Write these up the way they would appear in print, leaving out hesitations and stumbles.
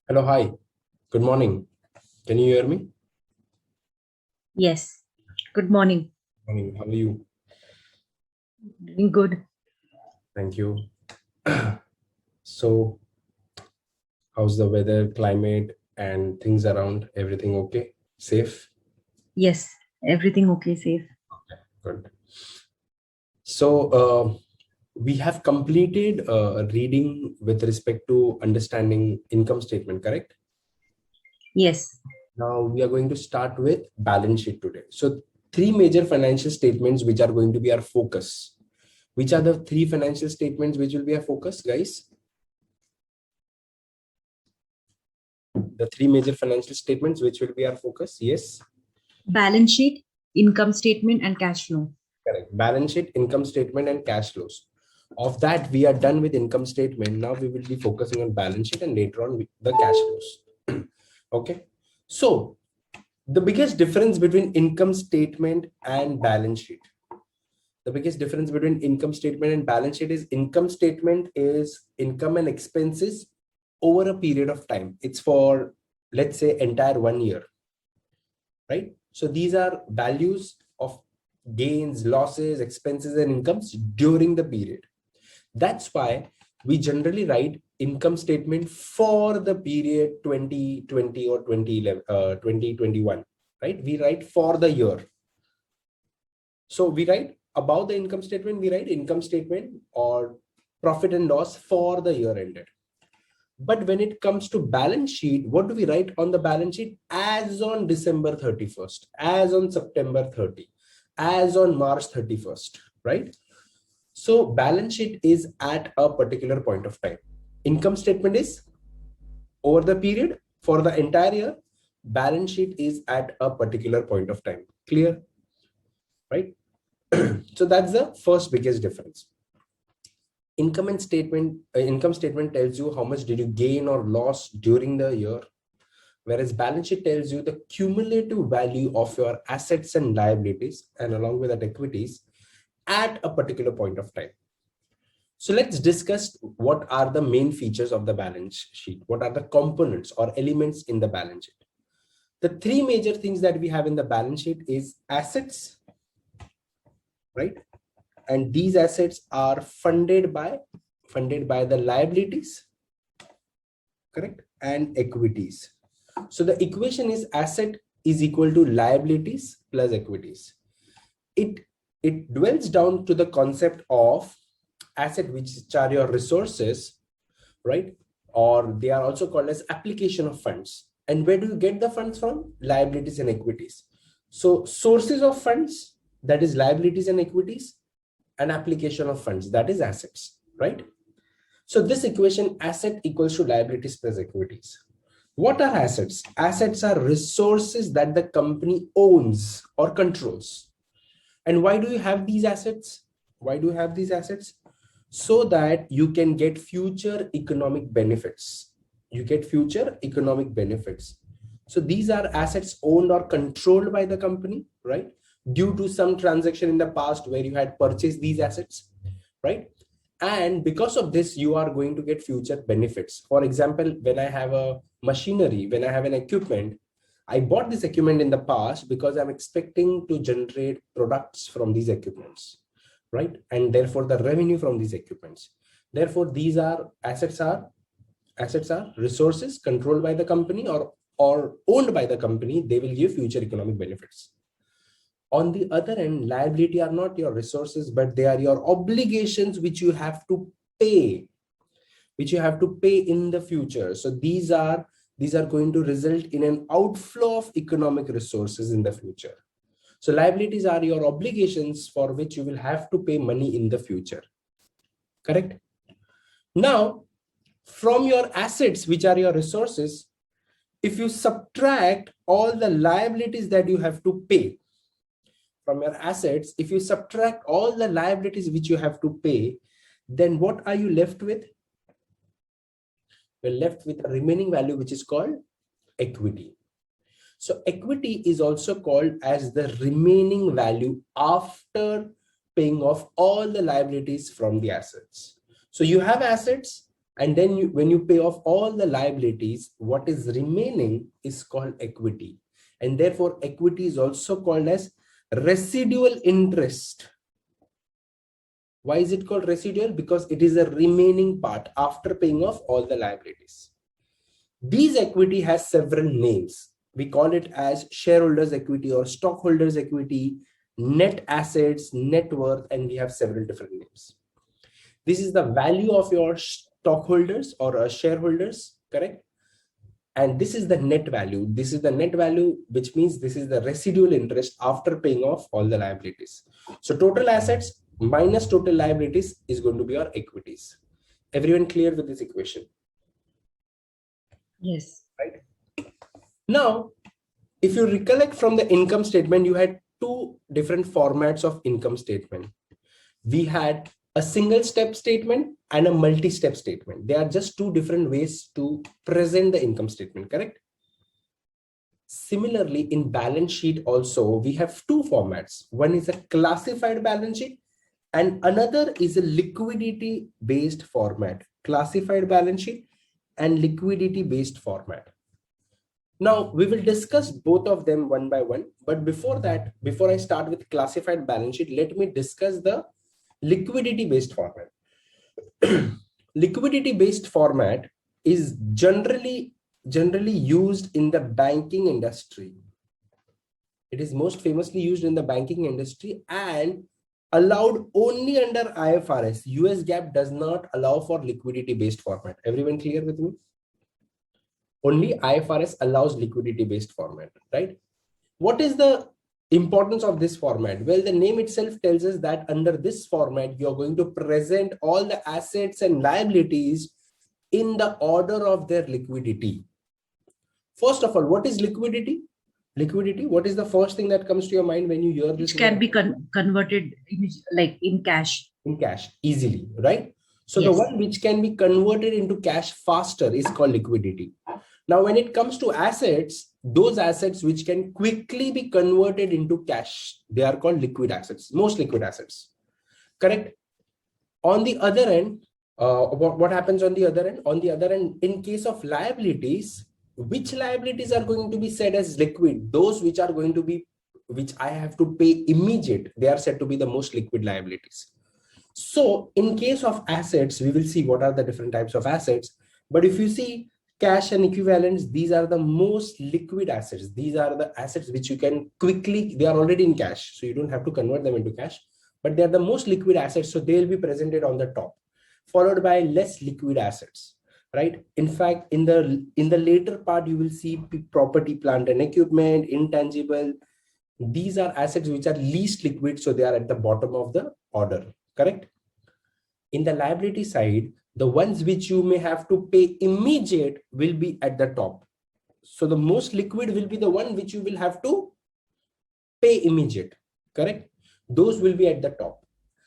Hello, hi. Good morning. Can you hear me? Yes. Good morning. Morning. How are you? Doing good. Thank you. So, how's the weather, climate, and things around? Everything okay? Safe? Yes. Everything okay, safe. Good. So, we have completed reading with respect to understanding income statement, correct? Yes. Now, we are going to start with balance sheet today. So, three major financial statements which are going to be our focus. Which are the three financial statements which will be our focus, guys? The three major financial statements which will be our focus. Yes, Balance sheet, income statement, and cash flow. correct. Balance sheet, income statement, and cash flows. Of that, we are done with income statement. Now we will be focusing on balance sheet and later on with the cash flows. Okay, so the biggest difference between income statement and balance sheet, the biggest difference between income statement and balance sheet is income statement is income and expenses over a period of time. It's for, let's say, entire 1 year, right? So these are values of gains, losses, expenses, and incomes during the period. That's why we generally write income statement for the period 2020 or 2011, 2021, right? We write for the year. So we write about the income statement, we write income statement or profit and loss for the year ended. But when it comes to balance sheet, what do we write on the balance sheet? As on December 31st, as on September 30, as on March 31st, right? So balance sheet is at a particular point of time. Income statement is over the period for the entire year. Balance sheet is at a particular point of time. Clear, right? So that's the first biggest difference. Income statement tells you how much did you gain or loss during the year, whereas balance sheet tells you the cumulative value of your assets and liabilities and along with that equities at a particular point of time. So let's discuss what are the main features of the balance sheet. What are the components or elements in the balance sheet? The three major things that we have in the balance sheet is assets, right? And these assets are funded by the liabilities, correct, and equities. So the equation is asset is equal to liabilities plus equities. It dwells down to the concept of asset, which are your resources, right? Or they are also called as application of funds. And where do you get the funds from? Liabilities and equities. So sources of funds, that is liabilities and equities, and application of funds, that is assets, right? So this equation, asset equals to liabilities plus equities. What are assets? Assets are resources that the company owns or controls. And why do you have these assets? Why do you have these assets? So that you can get future economic benefits. You get future economic benefits. So these are assets owned or controlled by the company, right? Due to some transaction in the past where you had purchased these assets, right? And because of this, you are going to get future benefits. For example, when I have a machinery, when I have an equipment, I bought this equipment in the past because I'm expecting to generate products from these equipments, right? And therefore the revenue from these equipments. Therefore, these are assets are resources controlled by the company or owned by the company. They will give future economic benefits. On the other end, liability are not your resources, but they are your obligations which you have to pay, in the future. So these are going to result in an outflow of economic resources in the future. So liabilities are your obligations for which you will have to pay money in the future. Correct? Now, from your assets, which are your resources, if you subtract all the liabilities that you have to pay from your assets, if you subtract all the liabilities which you have to pay, then what are you left with? We're left with a remaining value which is called equity. So equity is also called as the remaining value after paying off all the liabilities from the assets. So you have assets, And then when you pay off all the liabilities, what is remaining is called equity. And therefore, equity is also called as residual interest. Why is it called residual? Because it is a remaining part after paying off all the liabilities. These equity has several names. We call it as shareholders equity or stockholders equity, net assets, net worth, and we have several different names. This is the value of your stockholders or shareholders, correct? And this is the net value. This is the net value, which means this is the residual interest after paying off all the liabilities. So total assets minus total liabilities is going to be our equities. Everyone clear with this equation? Yes. Right. Now, if you recollect from the income statement, you had two different formats of income statement. We had a single step statement and a multi-step statement. They are just two different ways to present the income statement, correct? Similarly, in balance sheet also, we have two formats. One is a classified balance sheet and another is a liquidity based format. Classified balance sheet and liquidity based format. Now, we will discuss both of them one by one. But before that, before I start with classified balance sheet, let me discuss the liquidity based format. Liquidity based format is generally used in the banking industry. It is most famously used in the banking industry and allowed only under IFRS. US GAAP does not allow for liquidity based format. Everyone clear with me? Only IFRS allows liquidity based format, right? What is the importance of this format? Well, the name itself tells us that under this format, you're going to present all the assets and liabilities in the order of their liquidity. First of all, what is liquidity? Liquidity, what is the first thing that comes to your mind when you hear this? Which can be converted like in cash. In cash, easily, right? So Yes. the one which can be converted into cash faster is called liquidity. Now, when it comes to assets, those assets which can quickly be converted into cash, they are called liquid assets, most liquid assets, correct? On the other end, what happens on the other end? On the other end, in case of liabilities, which liabilities are going to be said as liquid? Those which are going to be, which I have to pay immediate, they are said to be the most liquid liabilities. So in case of assets, we will see what are the different types of assets. But if you see cash and equivalents, these are the most liquid assets. These are the assets which you can quickly, they are already in cash, so you don't have to convert them into cash, but they're the most liquid assets. So they'll be presented on the top, followed by less liquid assets, right? In fact, in the later part, you will see property, plant and equipment, intangible. These are assets which are least liquid, so they are at the bottom of the order, correct? In the liability side, the ones which you may have to pay immediate will be at the top. So the most liquid will be the one which you will have to pay immediate, correct? Those will be at the top.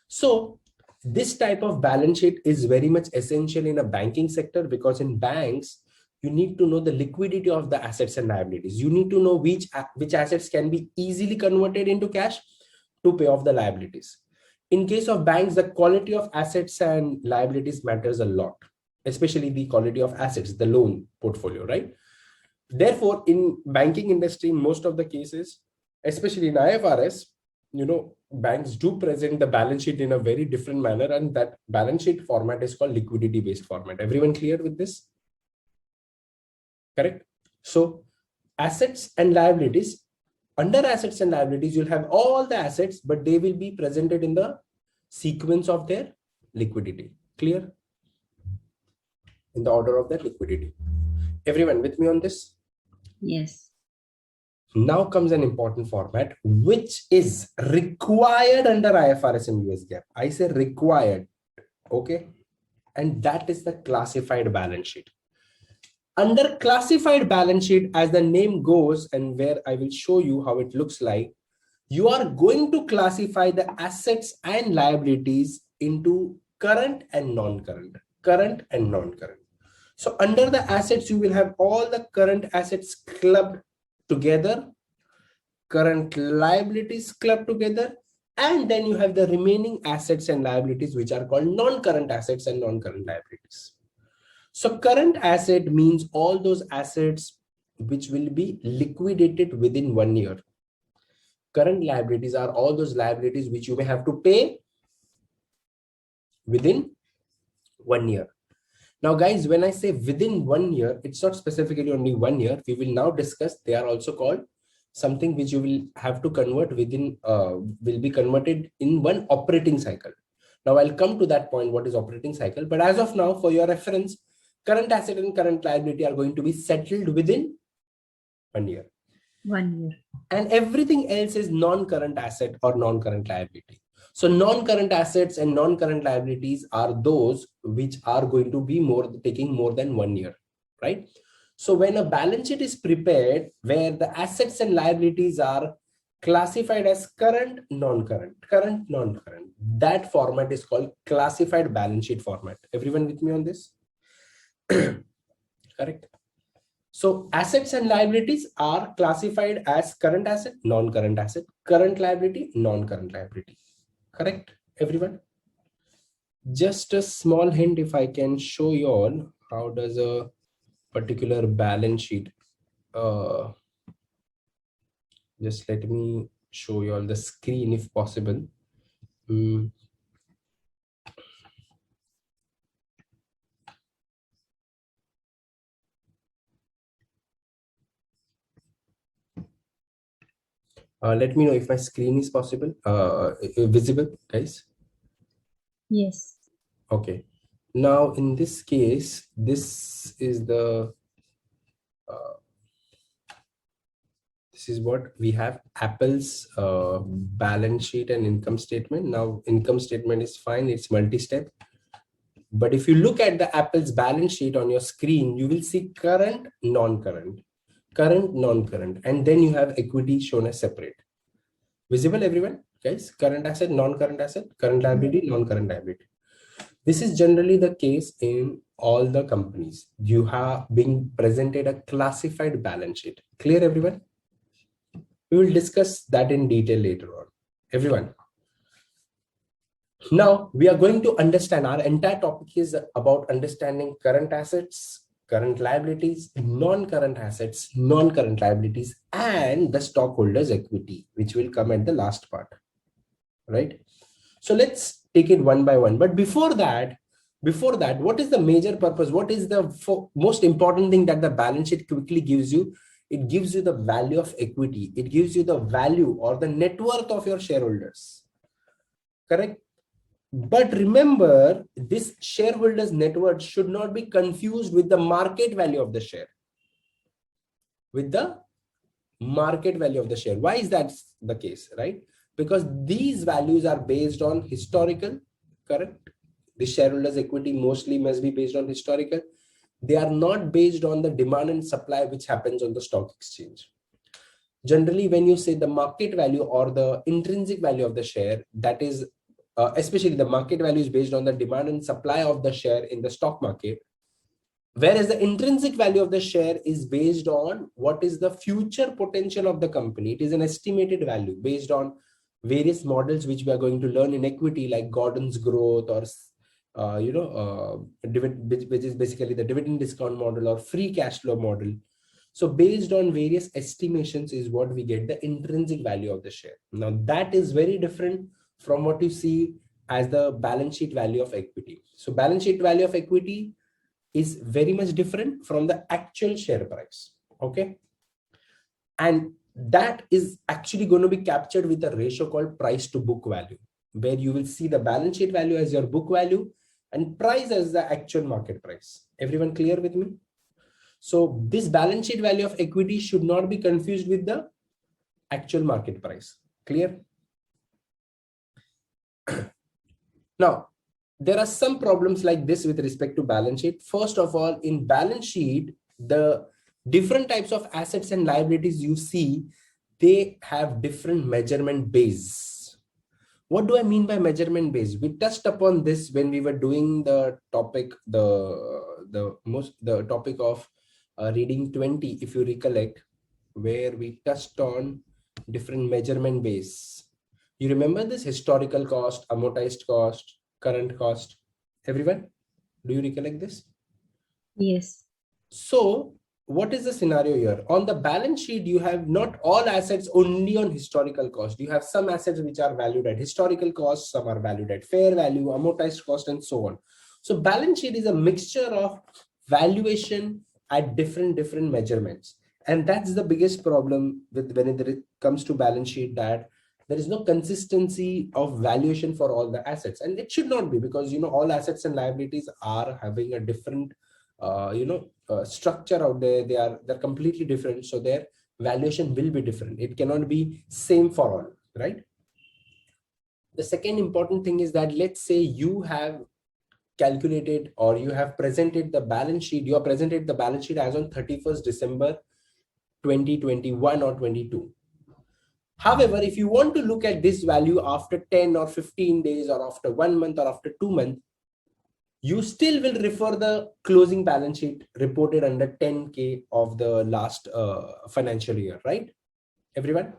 So this type of balance sheet is very much essential in a banking sector, because in banks, you need to know the liquidity of the assets and liabilities. You need to know which assets can be easily converted into cash to pay off the liabilities. In case of banks, the quality of assets and liabilities matters a lot, especially the quality of assets, the loan portfolio, right? Therefore, in banking industry, most of the cases, especially in IFRS, banks do present the balance sheet in a very different manner, and that balance sheet format is called liquidity based format. Everyone clear with this? Correct. So assets and liabilities, under assets and liabilities, you'll have all the assets, but they will be presented in the sequence of their liquidity. Clear? In the order of their liquidity. Everyone with me on this? Yes. Now comes an important format, which is required under IFRS and US GAAP. I say required, okay? And that is the classified balance sheet. Under classified balance sheet, as the name goes, and where I will show you how it looks like, you are going to classify the assets and liabilities into current and non-current, current and non-current. So under the assets, you will have all the current assets clubbed together, current liabilities clubbed together, and then you have the remaining assets and liabilities, which are called non-current assets and non-current liabilities. So current asset means all those assets which will be liquidated within 1 year. Current liabilities are all those liabilities which you may have to pay within 1 year. Now, guys, when I say within 1 year, it's not specifically only 1 year. We will now discuss. They are also called something which you will have to convert within, will be converted in one operating cycle. Now, I'll come to that point, what is operating cycle. But as of now, for your reference, current asset and current liability are going to be settled within 1 year. 1 year. And everything else is non-current asset or non-current liability. So non-current assets and non-current liabilities are those which are going to be taking more than 1 year, right? So when a balance sheet is prepared where the assets and liabilities are classified as current, non-current, that format is called classified balance sheet format. Everyone with me on this? Correct. So assets and liabilities are classified as current asset, non-current asset, current liability, non-current liability. Correct, everyone? Just a small hint, if I can show you all how does a particular balance sheet. Just let me show you all the screen if possible. Let me know if my screen is possible, visible, guys. Yes. Okay. Now, in this case, this is the this is what we have. Apple's balance sheet and income statement. Now, income statement is fine. It's multi-step. But if you look at the Apple's balance sheet on your screen, you will see current, non-current, current, non-current, and then you have equity shown as separate. Visible, everyone? Guys, current asset, non-current asset, current liability, non-current liability. This is generally the case in all the companies. You have been presented a classified balance sheet. Clear, everyone? We will discuss that in detail later on. Everyone. Now we are going to understand, our entire topic is about understanding current assets, current liabilities, non-current assets, non-current liabilities, and the stockholders' equity, which will come at the last part, right? So let's take it one by one. But before that, what is the major purpose? What is the most important thing that the balance sheet quickly gives you? It gives you the value of equity. It gives you the value or the net worth of your shareholders. Correct? But remember, this shareholders' net worth should not be confused with the market value of the share. With the market value of the share. Why is that the case, right? Because these values are based on historical, correct? The shareholders' equity mostly must be based on historical. They are not based on the demand and supply which happens on the stock exchange. Generally, when you say the market value or the intrinsic value of the share, that is especially the market value is based on the demand and supply of the share in the stock market, whereas the intrinsic value of the share is based on what is the future potential of the company. It is an estimated value based on various models which we are going to learn in equity, like Gordon's growth or which is basically the dividend discount model or free cash flow model. So based on various estimations is what we get the intrinsic value of the share. Now that is very different from what you see as the balance sheet value of equity. So balance sheet value of equity is very much different from the actual share price. Okay. And that is actually going to be captured with a ratio called price to book value, where you will see the balance sheet value as your book value and price as the actual market price. Everyone clear with me? So this balance sheet value of equity should not be confused with the actual market price. Clear? Now, there are some problems like this with respect to balance sheet. First of all, in balance sheet, the different types of assets and liabilities you see, they have different measurement base. What do I mean by measurement base? We touched upon this when we were doing the topic, the topic of reading 20, if you recollect, where we touched on different measurement base. You remember this? Historical cost, amortized cost, current cost. Everyone, do you recollect this? Yes. So what is the scenario here? On the balance sheet, you have not all assets only on historical cost. You have some assets which are valued at historical cost, some are valued at fair value, amortized cost, and so on. So balance sheet is a mixture of valuation at different measurements. And that's the biggest problem with when it comes to balance sheet, that there is no consistency of valuation for all the assets. And it should not be, because all assets and liabilities are having a different structure out there. They're completely different, so their valuation will be different. It cannot be same for all, right? The second important thing is that, let's say you have calculated or you have presented the balance sheet, you have presented the balance sheet as on 31st December 2021 or 22. However, if you want to look at this value after 10 or 15 days, or after 1 month, or after 2 months, you still will refer the closing balance sheet reported under 10K of the last financial year, right? Everyone?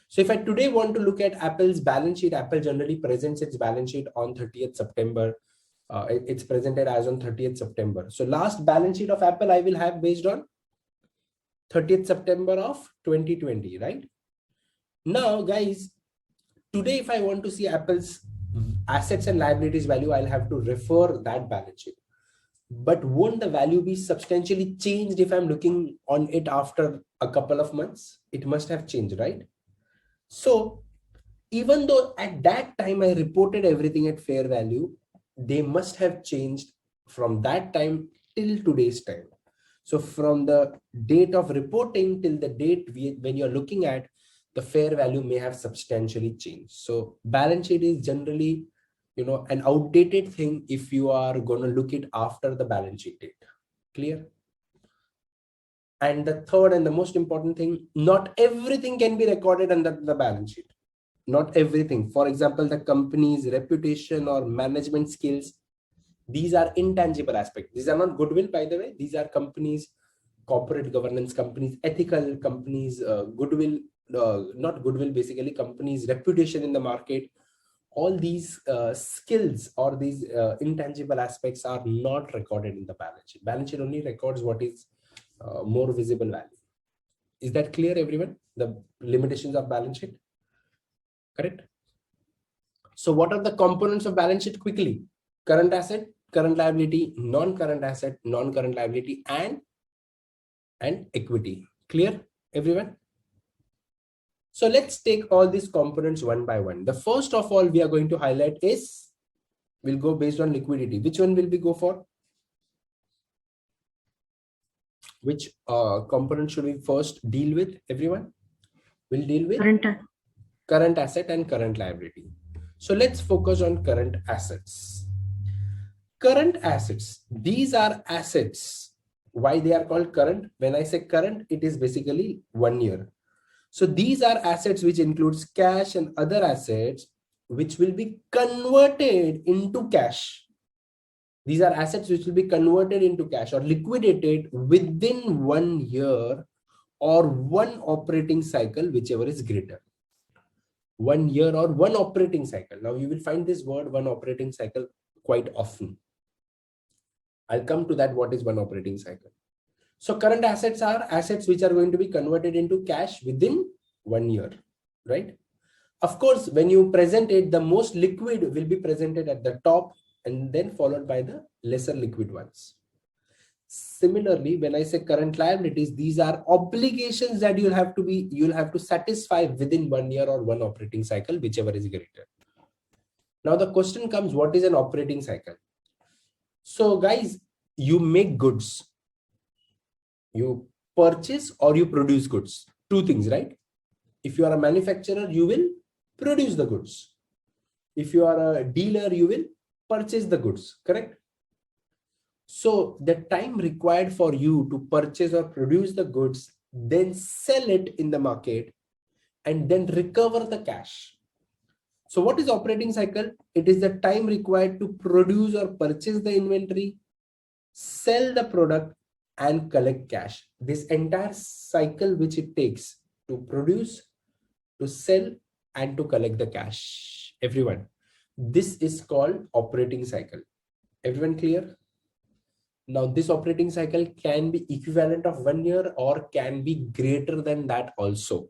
So if I today want to look at Apple's balance sheet, Apple generally presents its balance sheet on 30th September. It's presented as on 30th September. So last balance sheet of Apple I will have based on 30th September of 2020, right? Now, guys, today if I want to see Apple's assets and liabilities value, I'll have to refer that balance sheet. But won't the value be substantially changed if I'm looking on it after a couple of months? It must have changed, right? So even though at that time I reported everything at fair value, they must have changed from that time till today's time. So from the date of reporting till the date when you're looking at, the fair value may have substantially changed. So balance sheet is generally an outdated thing if you are going to look it after the balance sheet date. Clear? And the third and the most important thing, not everything can be recorded under the balance sheet. Not everything. For example, the company's reputation or management skills, these are intangible aspects. These are not goodwill, by the way. These are companies, corporate governance, companies, ethical companies, goodwill, not goodwill, basically companies' reputation in the market. All these skills or these intangible aspects are not recorded in the balance sheet. Balance sheet only records what is more visible value. Is that clear, everyone? The limitations of balance sheet, correct? So what are the components of balance sheet quickly? Current asset, current liability, non-current asset, non-current liability, and equity. Clear, everyone? So let's take all these components one by one. The first of all we are going to highlight is, we'll go based on liquidity. Which one will we go for? Which component should we first deal with, everyone? We'll deal with current asset and current liability. So let's focus on current assets. Current assets, these are assets. Why they are called current? When I say current, it is basically 1 year. So these are assets which includes cash and other assets which will be converted into cash. These are assets which will be converted into cash or liquidated within 1 year or one operating cycle, whichever is greater. 1 year or one operating cycle. Now you will find this word one operating cycle quite often. I'll come to that. What is one operating cycle? So current assets are assets which are going to be converted into cash within 1 year, right? Of course, when you present it, the most liquid will be presented at the top and then followed by the lesser liquid ones. Similarly, when I say current liabilities, these are obligations that you'll have to satisfy within 1 year or one operating cycle, whichever is greater. Now the question comes, what is an operating cycle? So guys, you make goods, you purchase or you produce goods. Two things, right? If you are a manufacturer, you will produce the goods. If you are a dealer, you will purchase the goods, correct? So the time required for you to purchase or produce the goods, then sell it in the market and then recover the cash. So what is operating cycle? It is the time required to produce or purchase the inventory, sell the product and collect cash. This entire cycle which it takes to produce, to sell and to collect the cash. Everyone, this is called operating cycle. Everyone clear? Now, this operating cycle can be equivalent of 1 year or can be greater than that also.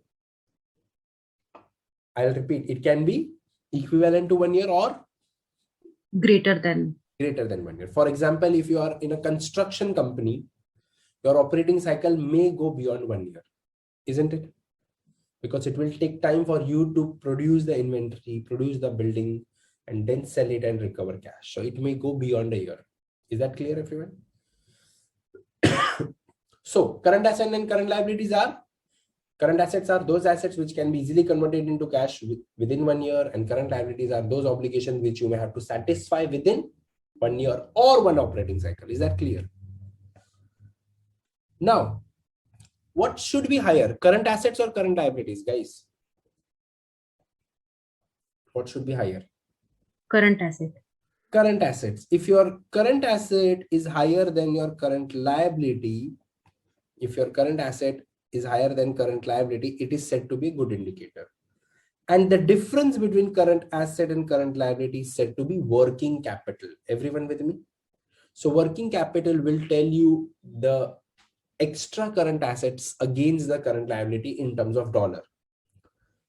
I'll repeat, it can be equivalent to 1 year or Greater than. greater than 1 year. For example, if you are in a construction company, your operating cycle may go beyond 1 year, isn't it? Because it will take time for you to produce the inventory, produce the building, and then sell it and recover cash. So it may go beyond a year. Is that clear, everyone? So current assets and current liabilities are, current assets are those assets which can be easily converted into cash within 1 year, and current liabilities are those obligations which you may have to satisfy within 1 year or one operating cycle. Is that clear? Now, what should be higher, current assets or current liabilities, guys? What should be higher? Current asset. Current assets. If your current asset is higher than your current liability, if your current asset is higher than current liability, it is said to be a good indicator. And the difference between current asset and current liability is said to be working capital. Everyone with me? So working capital will tell you the extra current assets against the current liability in terms of dollar.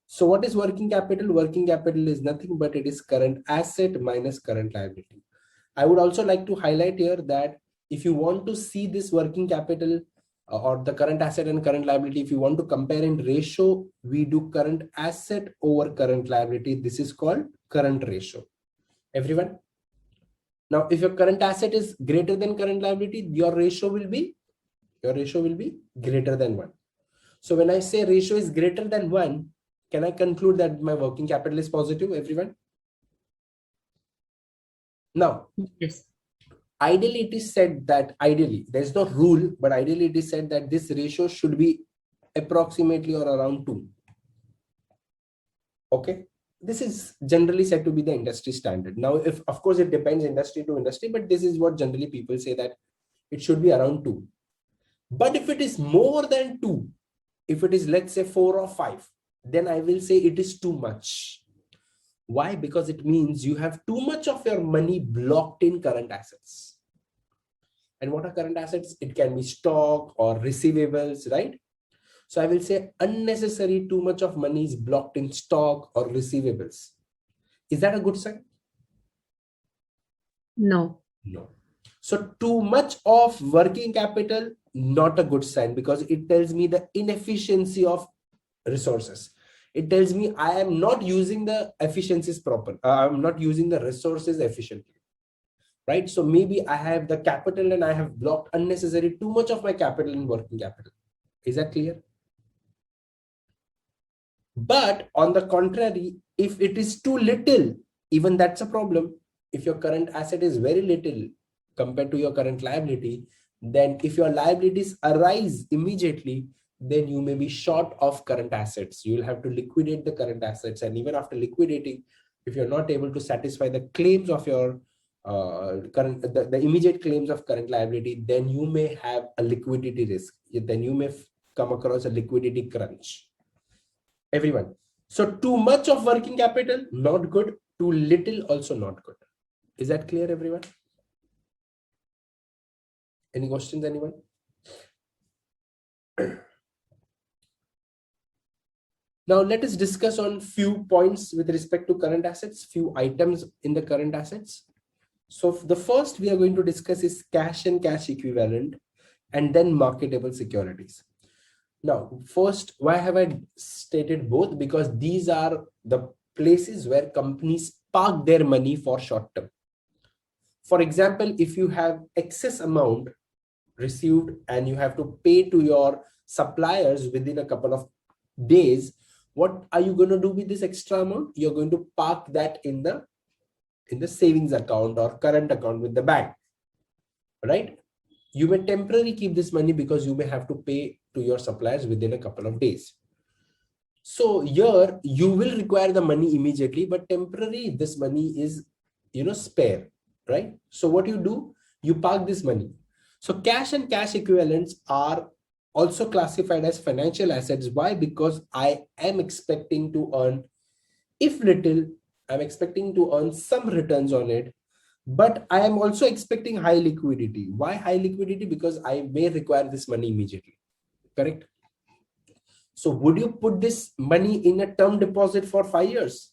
So what is working capital? Working capital is nothing but it is current asset minus current liability. I would also like to highlight here that if you want to see this working capital or the current asset and current liability, if you want to compare in ratio, we do current asset over current liability. This is called current ratio. Everyone? Now, if your current asset is greater than current liability, your ratio will be greater than 1. So when I say ratio is greater than 1, can I conclude that my working capital is positive, everyone? Now, Yes. ideally it is said that, ideally, there's no rule, but ideally it is said that this ratio should be approximately or around 2. Okay. This is generally said to be the industry standard. Now, if of course it depends industry to industry, but this is what generally people say, that it should be around 2. But if it is more than 2, if it is, let's say, 4 or 5, then I will say it is too much. Why? Because it means you have too much of your money blocked in current assets. And what are current assets? It can be stock or receivables, right? So I will say unnecessary too much of money is blocked in stock or receivables. Is that a good sign? No. No. So too much of working capital, not a good sign, because it tells me the inefficiency of resources. It tells me I am not using the efficiencies proper. I'm not using the resources efficiently, right? So maybe I have the capital and I have blocked unnecessary too much of my capital in working capital. Is that clear? But on the contrary, if it is too little, even that's a problem. If your current asset is very little compared to your current liability, then if your liabilities arise immediately, then you may be short of current assets. You will have to liquidate the current assets. And even after liquidating, if you're not able to satisfy the claims of your the immediate claims of current liability, then you may have a liquidity risk. Then you may come across a liquidity crunch. Everyone. So too much of working capital, not good. Too little, also not good. Is that clear, everyone? Any questions, anyone? Now let us discuss on few points with respect to current assets, few items in the current assets. So the first we are going to discuss is cash and cash equivalent, and then marketable securities. Now, first, why have I stated both? Because these are the places where companies park their money for short term. For example, if you have excess amount received and you have to pay to your suppliers within a couple of days, what are you going to do with this extra amount? You're going to park that in the savings account or current account with the bank, right? You may temporarily keep this money because you may have to pay to your suppliers within a couple of days. So here you will require the money immediately, but temporarily this money is, spare, right? So what you do, you park this money. So cash and cash equivalents are also classified as financial assets. Why? Because I am expecting to earn, if little, I'm expecting to earn some returns on it. But I am also expecting high liquidity. Why high liquidity? Because I may require this money immediately. Correct? So would you put this money in a term deposit for 5 years?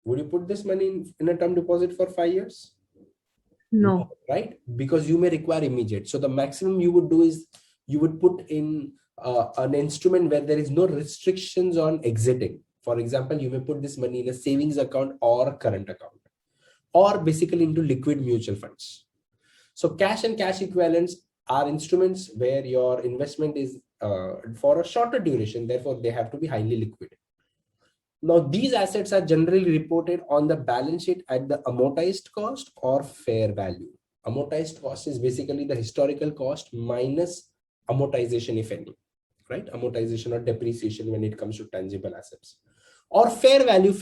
Would you put this money in a term deposit for 5 years? No, No. right? Because you may require immediate. So the maximum you would do is you would put in an instrument where there is no restrictions on exiting. For example, you may put this money in a savings account or a current account, or basically into liquid mutual funds. So cash and cash equivalents are instruments where your investment is for a shorter duration. Therefore, they have to be highly liquid. Now, these assets are generally reported on the balance sheet at the amortized cost or fair value. Amortized cost is basically the historical cost minus amortization, if any, right? Amortization or depreciation when it comes to tangible assets. Or fair value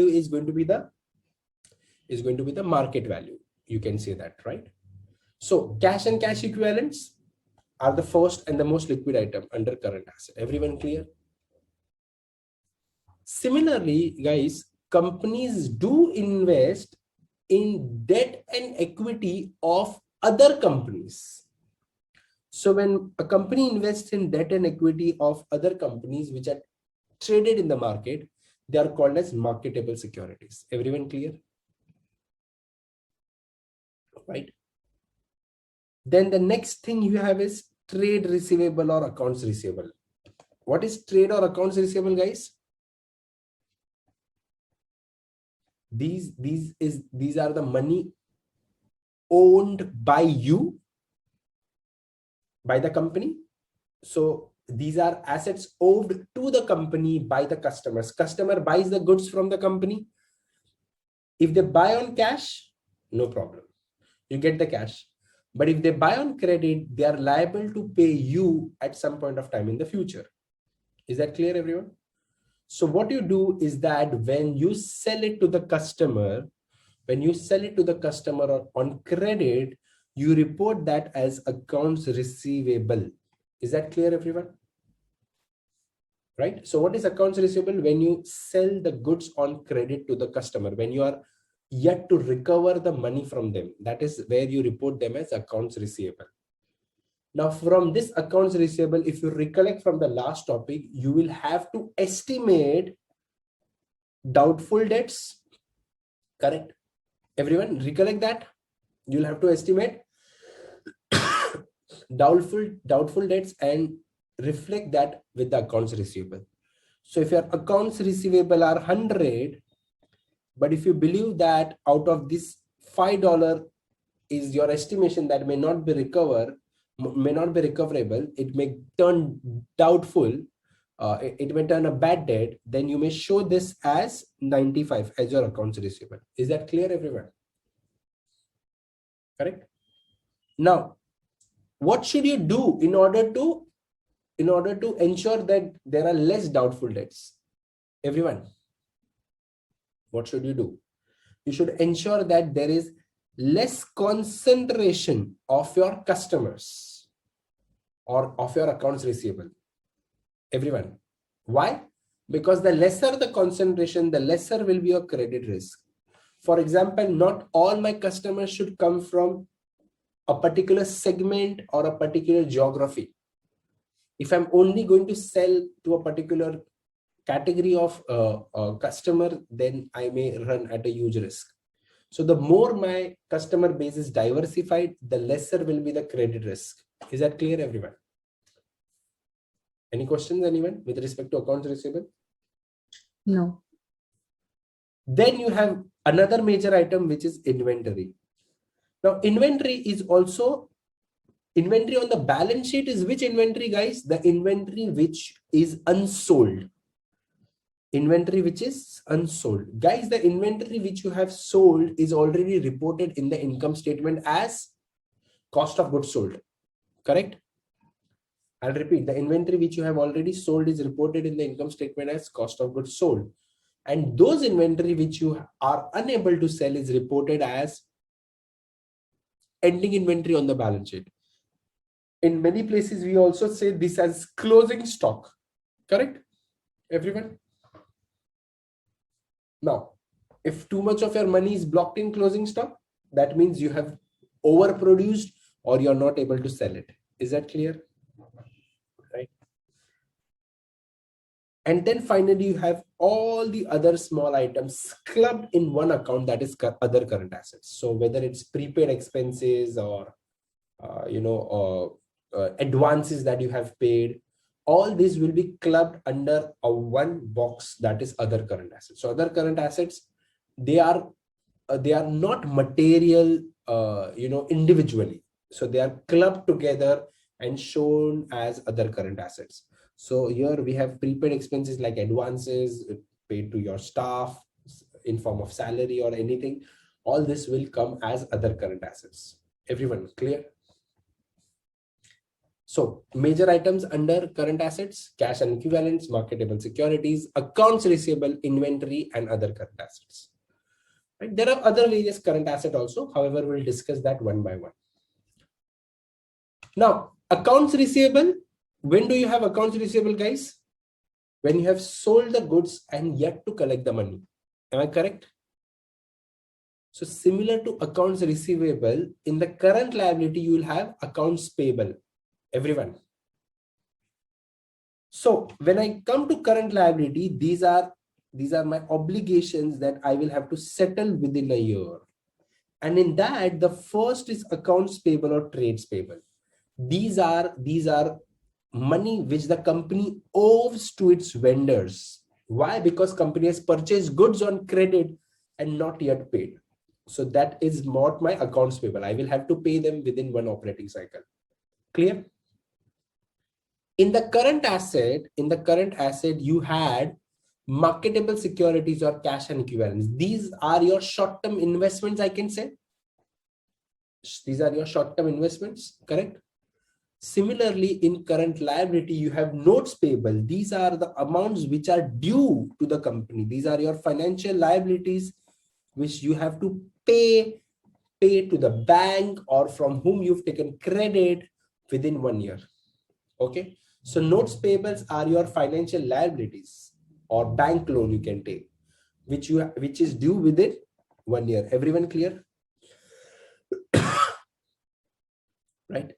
is going to be the market value. You can say that, right? So cash and cash equivalents are the first and the most liquid item under current asset. Everyone clear? Similarly, guys, companies do invest in debt and equity of other companies. So when a company invests in debt and equity of other companies which are traded in the market, they are called as marketable securities. Everyone clear? Right? Then the next thing you have is trade receivable or accounts receivable. What is trade or accounts receivable, guys? These are the money owned by you, by the company. So these are assets owed to the company by the customers. Customer buys the goods from the company. If they buy on cash, no problem, you get the cash. But if they buy on credit, they are liable to pay you at some point of time in the future. Is that clear, everyone? So what you do is that when you sell it to the customer, or on credit, you report that as accounts receivable. Is that clear, everyone? Right? So what is accounts receivable? When you sell the goods on credit to the customer, when you are yet to recover the money from them, that is where you report them as accounts receivable. Now, from this accounts receivable, if you recollect from the last topic, you will have to estimate doubtful debts. Correct? Everyone recollect that? You'll have to estimate doubtful debts and reflect that with the accounts receivable. So if your accounts receivable are 100, but if you believe that out of this $5 is your estimation that may not be recoverable, it may turn doubtful, it may turn a bad debt, then you may show this as 95 as your accounts receivable. Is that clear, everyone? Correct? Now, what should you do in order to ensure that there are less doubtful debts? Everyone, what should you do? You should ensure that there is less concentration of your customers or of your accounts receivable. Everyone, why? Because the lesser the concentration, the lesser will be your credit risk. For example, not all my customers should come from a particular segment or a particular geography. If I'm only going to sell to a particular category of customer, then I may run at a huge risk. So the more my customer base is diversified, the lesser will be the credit risk. Is that clear, everyone? Any questions, anyone, with respect to accounts receivable? No. Then you have another major item, which is inventory. Now, inventory on the balance sheet is which inventory, guys? The inventory which is unsold. Inventory which is unsold. Guys, the inventory which you have sold is already reported in the income statement as cost of goods sold. Correct? I'll repeat, the inventory which you have already sold is reported in the income statement as cost of goods sold. And those inventory which you are unable to sell is reported as ending inventory on the balance sheet. In many places, we also say this as closing stock. Correct? Everyone? Now, If too much of your money is blocked in closing stock, that means you have overproduced or you're not able to sell it. Is that clear? Right. And then finally, you have all the other small items clubbed in one account, that is other current assets. So whether it's prepaid expenses or advances that you have paid, all these will be clubbed under a one box, that is other current assets. So other current assets, they are not material individually, so they are clubbed together and shown as other current assets. So here we have prepaid expenses like advances paid to your staff in form of salary or anything. All this will come as other current assets. Everyone clear? So major items under current assets: cash and equivalents, marketable securities, accounts receivable, inventory, and other current assets. Right? There are other various current assets also. However, we'll discuss that one by one. Now, accounts receivable. When do you have accounts receivable, guys? When you have sold the goods and yet to collect the money. Am I correct? So similar to accounts receivable, in the current liability, you will have accounts payable. Everyone. So when I come to current liability, these are my obligations that I will have to settle within a year. And in that, the first is accounts payable or trades payable. These are money which the company owes to its vendors. Why? Because company has purchased goods on credit and not yet paid. So that is not my accounts payable. I will have to pay them within one operating cycle. Clear? In the current asset, you had marketable securities or cash and equivalents. These are your short-term investments, I can say. These are your short-term investments, correct? Similarly, in current liability, you have notes payable. These are the amounts which are due to the company. These are your financial liabilities which you have to pay to the bank or from whom you've taken credit within 1 year. Okay. So notes payables are your financial liabilities or bank loan you can take, which is due within 1 year. Everyone clear? Right.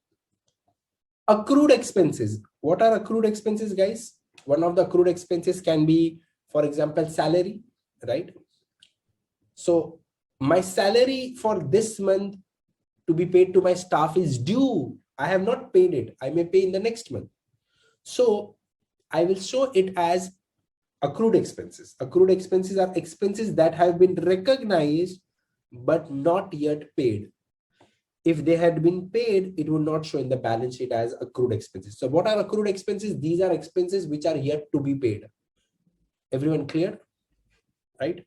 Accrued expenses. What are accrued expenses, guys? One of the accrued expenses can be, for example, salary, right? So my salary for this month to be paid to my staff is due. I have not paid it. I may pay in the next month. So I will show it as accrued expenses. Accrued expenses are expenses that have been recognized but not yet paid. If they had been paid, it would not show in the balance sheet as accrued expenses. So what are accrued expenses? These are expenses which are yet to be paid. Everyone clear? Right?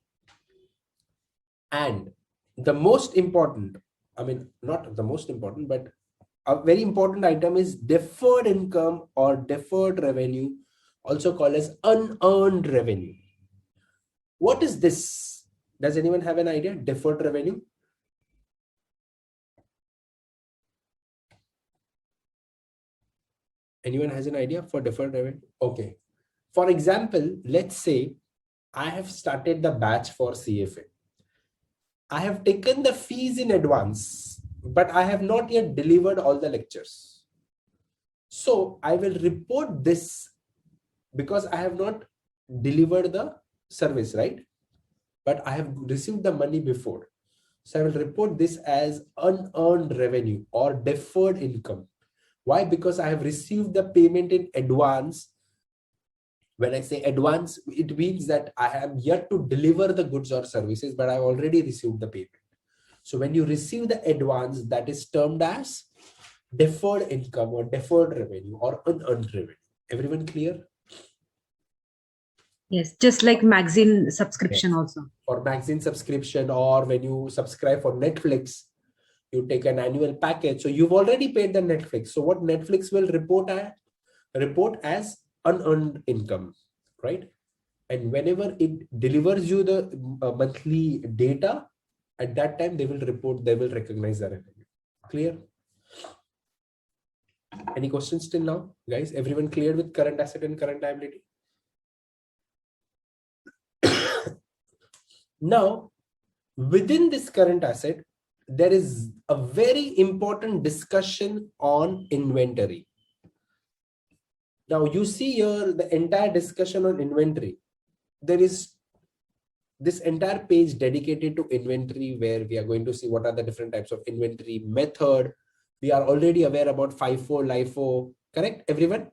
And the most important, I mean, not the most important, but a very important item is deferred income or deferred revenue, also called as unearned revenue. What is this? Does anyone have an idea? Deferred revenue? Anyone has an idea for deferred revenue? Okay. For example, let's say I have started the batch for CFA. I have taken the fees in advance, but I have not yet delivered all the lectures. So I will report this because I have not delivered the service, right? But I have received the money before. So I will report this as unearned revenue or deferred income. Why? Because I have received the payment in advance. When I say advance, it means that I have yet to deliver the goods or services, but I've already received the payment. So when you receive the advance, that is termed as deferred income or deferred revenue or unearned revenue. Everyone clear? Yes, just like magazine subscription Yes. also. For magazine subscription, or when you subscribe for Netflix, you take an annual package. So you've already paid the Netflix. So what Netflix will report as unearned income, right? And whenever it delivers you the monthly data, at that time they will recognize the revenue. Clear? Any questions till now, guys? Everyone clear with current asset and current liability? Now, within this current asset, there is a very important discussion on inventory. Now, you see here the entire discussion on inventory. There is this entire page dedicated to inventory, where we are going to see what are the different types of inventory method. We are already aware about FIFO, LIFO, correct, everyone?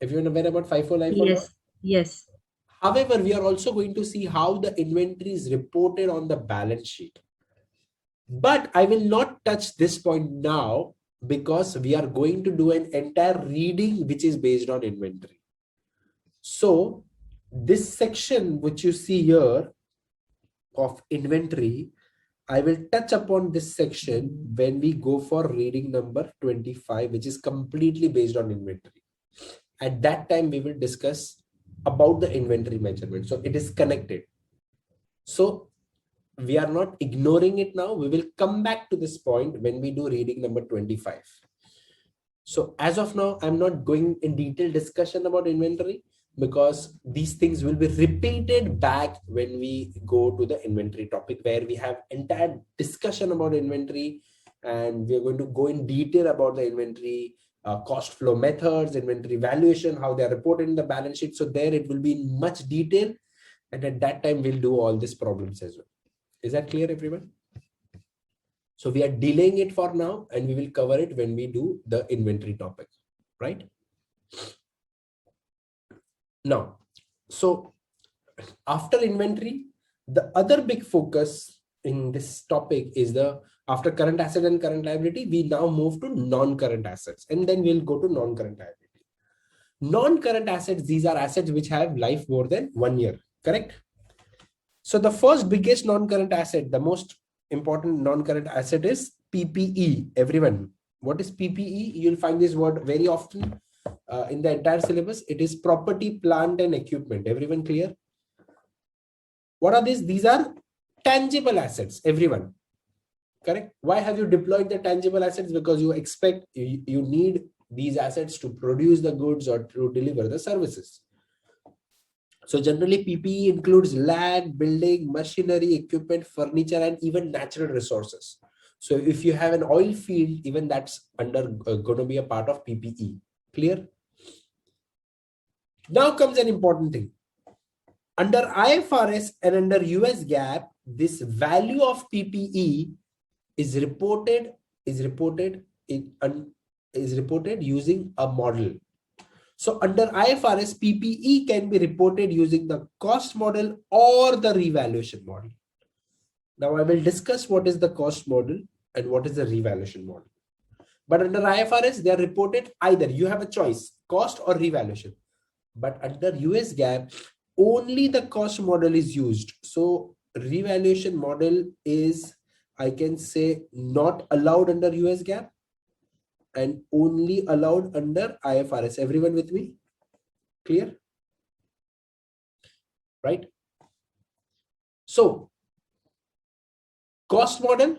Everyone aware about FIFO, LIFO now? Yes. Yes. However, we are also going to see how the inventory is reported on the balance sheet. But I will not touch this point now, because we are going to do an entire reading which is based on inventory. So this section which you see here of inventory, I will touch upon this section when we go for reading number 25, which is completely based on inventory. At that time, we will discuss about the inventory measurement. So it is connected. So we are not ignoring it now. We will come back to this point when we do reading number 25. So as of now, I'm not going in detailed discussion about inventory, because these things will be repeated back when we go to the inventory topic, where we have entire discussion about inventory, and we are going to go in detail about the inventory cost flow methods, inventory valuation, how they are reported in the balance sheet. So there it will be in much detail, and at that time we'll do all these problems as well. Is that clear, everyone? So we are delaying it for now, and we will cover it when we do the inventory topic, right? Now, so after inventory, the other big focus in this topic is after current asset and current liability, we now move to non-current assets, and then we'll go to non-current liability. Non-current assets, these are assets which have life more than 1 year, correct? So the first biggest non-current asset, the most important non-current asset is PPE. Everyone, what is PPE? You'll find this word very often in the entire syllabus. It is property, plant, and equipment. Everyone clear? What are these? These are tangible assets. Everyone, correct? Why have you deployed the tangible assets? Because you expect you need these assets to produce the goods or to deliver the services. So generally PPE includes land, building, machinery, equipment, furniture, and even natural resources. So if you have an oil field, even that's under going to be a part of PPE. Clear? Now comes an important thing. Under IFRS and under US GAAP, this value of PPE is reported using a model. So under IFRS, PPE can be reported using the cost model or the revaluation model. Now I will discuss what is the cost model and what is the revaluation model. But under IFRS, they are reported either, you have a choice, cost or revaluation. But under US GAAP, only the cost model is used. So revaluation model is, I can say, not allowed under US GAAP and only allowed under IFRS. Everyone with me? Clear? Right? So cost model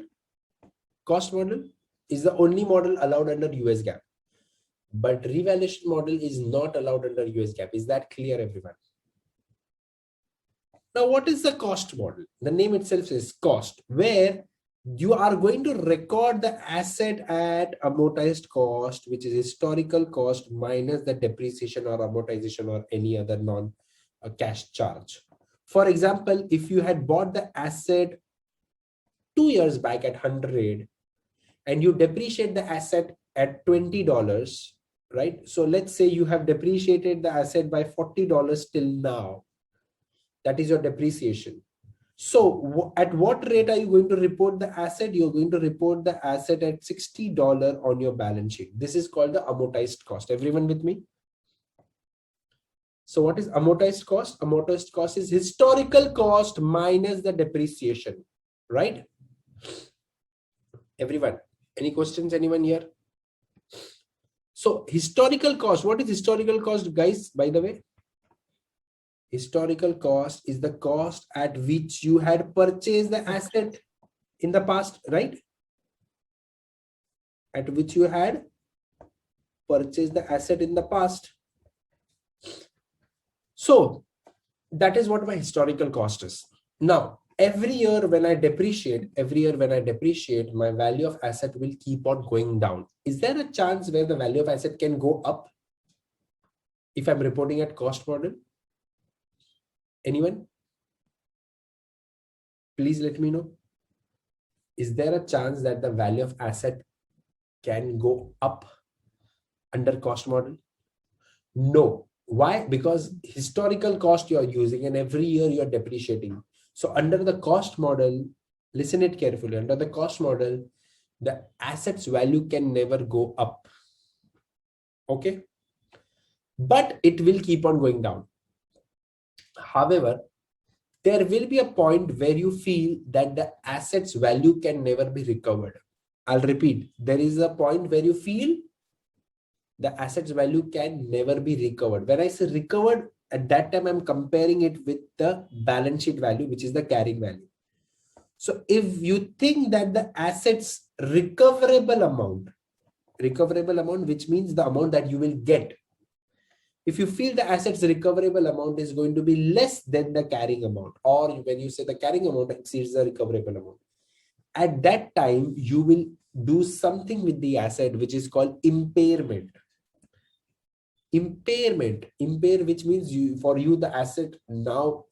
is the only model allowed under US GAAP, but revaluation model is not allowed under US GAAP. Is that clear, everyone? Now, what is the cost model? The name itself is cost, where you are going to record the asset at amortized cost, which is historical cost minus the depreciation or amortization or any other non-cash charge. For example, if you had bought the asset 2 years back at 100 and you depreciate the asset at $20, right? So let's say you have depreciated the asset by $40 till now. That is your depreciation. So at what rate are you going to report the asset? You're going to report the asset at $60 on your balance sheet. This is called the amortized cost. Everyone with me? So what is amortized cost? Amortized cost is historical cost minus the depreciation, right? Everyone, any questions, anyone here? So historical cost, what is historical cost, guys, by the way? Historical cost is the cost at which you had purchased the asset in the past, right? At which you had purchased the asset in the past. So That is what my historical cost is. Now, every year when I depreciate, my value of asset will keep on going down. Is there a chance where the value of asset can go up if I'm reporting at cost model? Anyone? Please let me know. Is there a chance that the value of asset can go up under cost model? No. Why? Because historical cost you are using and every year you are depreciating. So under the cost model, listen it carefully. Under the cost model, the assets value can never go up. Okay. But it will keep on going down. However, there will be a point where you feel that the assets value can never be recovered. I'll repeat. There is a point where you feel the assets value can never be recovered. When I say recovered, at that time, I'm comparing it with the balance sheet value, which is the carrying value. So if you think that the assets recoverable amount, which means the amount that you will get, if you feel the assets recoverable amount is going to be less than the carrying amount, or when you say the carrying amount exceeds the recoverable amount, at that time, you will do something with the asset, which is called impairment. Impair, which means for you, the asset now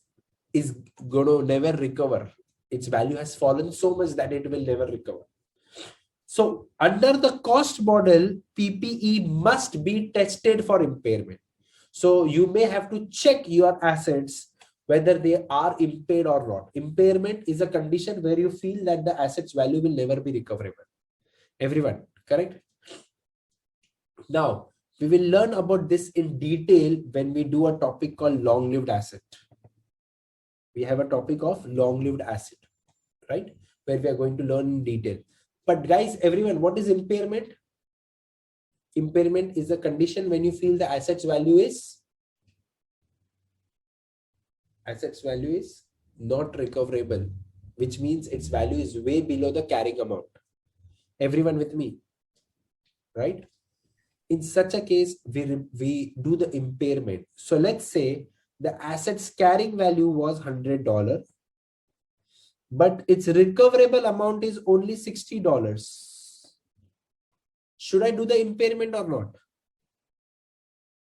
is going to never recover. Its value has fallen so much that it will never recover. So under the cost model, PPE must be tested for impairment. So you may have to check your assets whether they are impaired or not. Impairment is a condition where you feel that the assets value will never be recoverable. Everyone, correct? Now, we will learn about this in detail when we do a topic called long-lived asset. We have a topic of long-lived asset, right? Where we are going to learn in detail. But guys, everyone, what is impairment? Impairment is a condition when you feel the assets value is not recoverable, which means its value is way below the carrying amount. Everyone with me, right? In such a case, we do the impairment. So let's say the asset's carrying value was $100, but its recoverable amount is only $60. Should I do the impairment or not?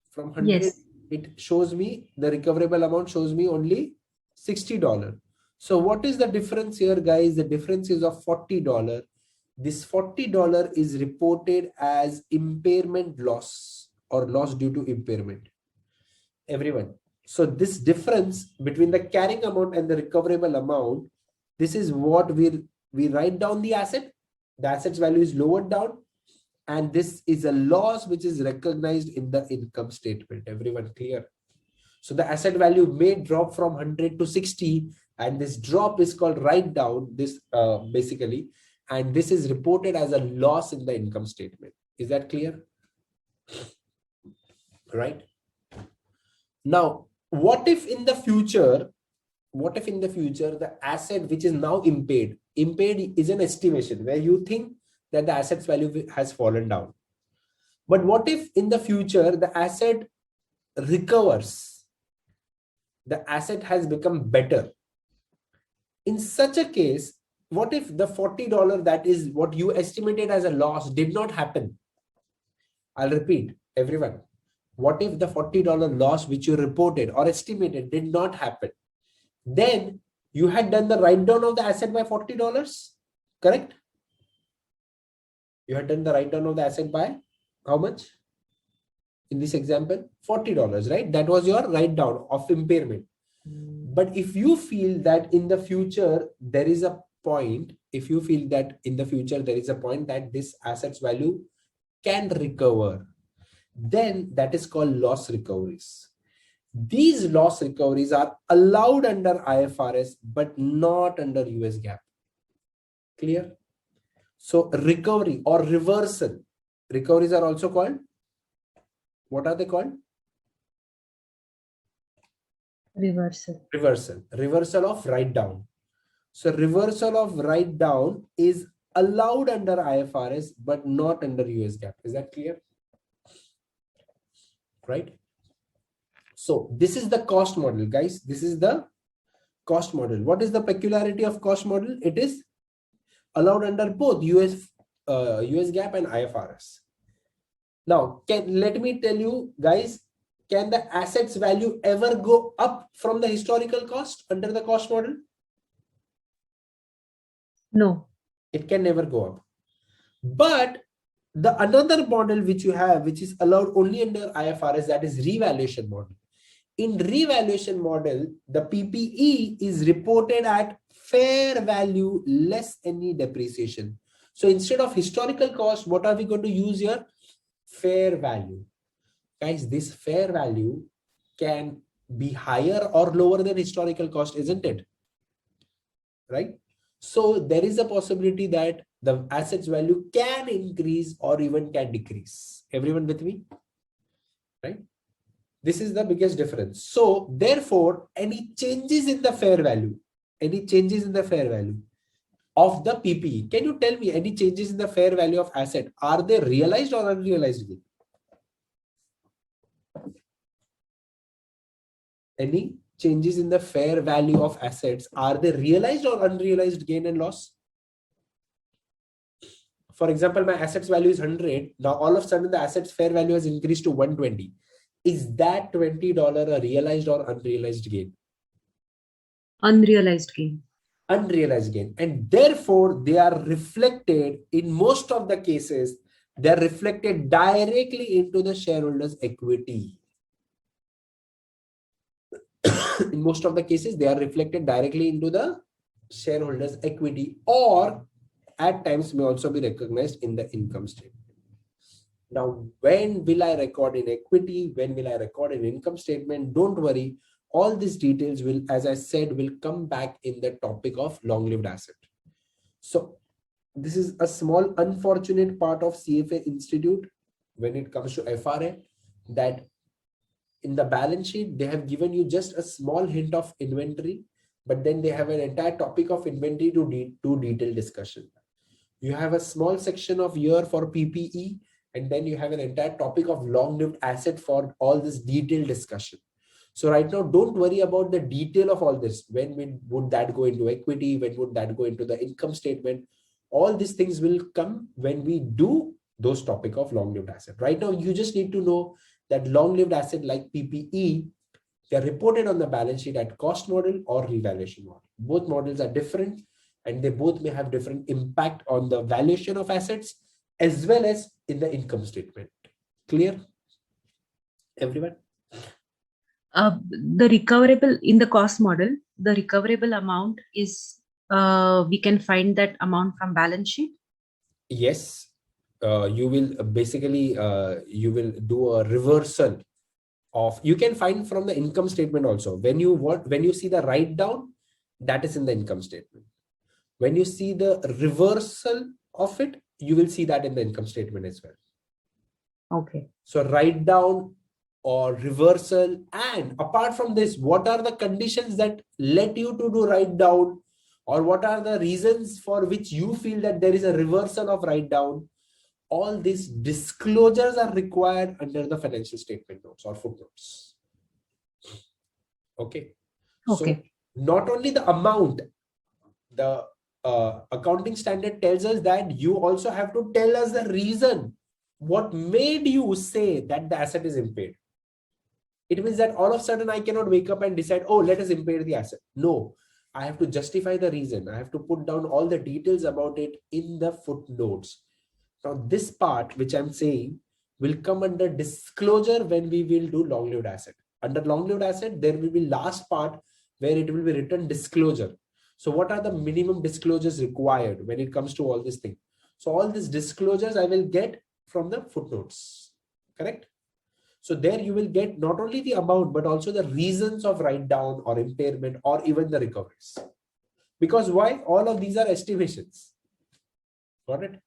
From 100, Yes. it shows me the recoverable amount shows me only $60. So what is the difference here, guys? The difference is of $40. This $40 is reported as impairment loss or loss due to impairment. Everyone. So this difference between the carrying amount and the recoverable amount, this is what we write down the asset. The asset's value is lowered down. And this is a loss which is recognized in the income statement. Everyone clear? So the asset value may drop from 100 to 60, and this drop is called write down, this basically, and this is reported as a loss in the income statement. Is that clear? Right? Now, what if in the future the asset which is now impaired is an estimation where you think that the asset's value has fallen down. But what if in the future the asset recovers? The asset has become better. In such a case, what if the $40 that is what you estimated as a loss did not happen? I'll repeat, everyone. What if the $40 loss which you reported or estimated did not happen? Then you had done the write down of the asset by $40, correct? You had done the write down of the asset by how much? In this example, $40, right? That was your write down of impairment. But if you feel that in the future there is a point, that this asset's value can recover, then that is called loss recoveries. These loss recoveries are allowed under IFRS, but not under US GAAP. Clear? So recovery or reversal. Recoveries are also called, what are they called? Reversal of write down. So reversal of write down is allowed under IFRS, but not under US GAAP. Is that clear? Right? So this is the cost model, guys. This is the cost model. What is the peculiarity of cost model? It is allowed under both US GAAP and IFRS. Now, let me tell you, guys, can the assets value ever go up from the historical cost under the cost model? No. It can never go up. But the another model which you have, which is allowed only under IFRS, that is revaluation model. In revaluation model, the PPE is reported at fair value less any depreciation. So instead of historical cost, what are we going to use here? Fair value. Guys, this fair value can be higher or lower than historical cost, isn't it? Right? So there is a possibility that the assets value can increase or even can decrease. Everyone with me? Right? This is the biggest difference. So therefore, any changes in the fair value of the PPE, can you tell me any changes in the fair value of asset? Are they realized or unrealized gain? Any changes in the fair value of assets, are they realized or unrealized gain and loss? For example, my assets value is 100. Now all of a sudden the assets fair value has increased to 120. Is that $20 a realized or unrealized gain? Unrealized gain. Unrealized gain. And therefore they are reflected, in most of the cases, they are reflected directly into the shareholders' equity. In most of the cases, they are reflected directly into the shareholders' equity, or at times may also be recognized in the income statement. Now, when will I record in equity? When will I record in income statement? Don't worry. All these details will, as I said, will come back in the topic of long-lived asset. So this is a small unfortunate part of CFA Institute when it comes to FRA, that in the balance sheet, they have given you just a small hint of inventory, but then they have an entire topic of inventory to do detailed discussion. You have a small section of year for PPE, and then you have an entire topic of long-lived asset for all this detailed discussion. So right now, don't worry about the detail of all this. When would that go into equity? When would that go into the income statement? All these things will come when we do those topic of long-lived asset. Right now, you just need to know that long-lived asset like PPE, they're reported on the balance sheet at cost model or revaluation model. Both models are different, and they both may have different impact on the valuation of assets as well as in the income statement. Clear? Everyone? The recoverable in the cost model, the recoverable amount is, we can find that amount from balance sheet. Yes. You will basically, you will do a reversal of, you can find from the income statement also. When you see the write down, that is in the income statement. When you see the reversal of it, you will see that in the income statement as well. Okay. So write down or reversal, and apart from this, what are the conditions that led you to do write down, or what are the reasons for which you feel that there is a reversal of write down? All these disclosures are required under the financial statement notes or footnotes. Okay. So not only the amount, the accounting standard tells us that you also have to tell us the reason. What made you say that the asset is impaired? It means that all of a sudden I cannot wake up and decide, oh, let us impair the asset. No, I have to justify the reason. I have to put down all the details about it in the footnotes. Now, this part which I'm saying will come under disclosure when we will do long-lived asset. Under long-lived asset, there will be last part where it will be written disclosure. So what are the minimum disclosures required when it comes to all these things? So all these disclosures I will get from the footnotes, correct? So there you will get not only the amount, but also the reasons of write down or impairment or even the recoveries. Because why? All of these are estimations. Got it?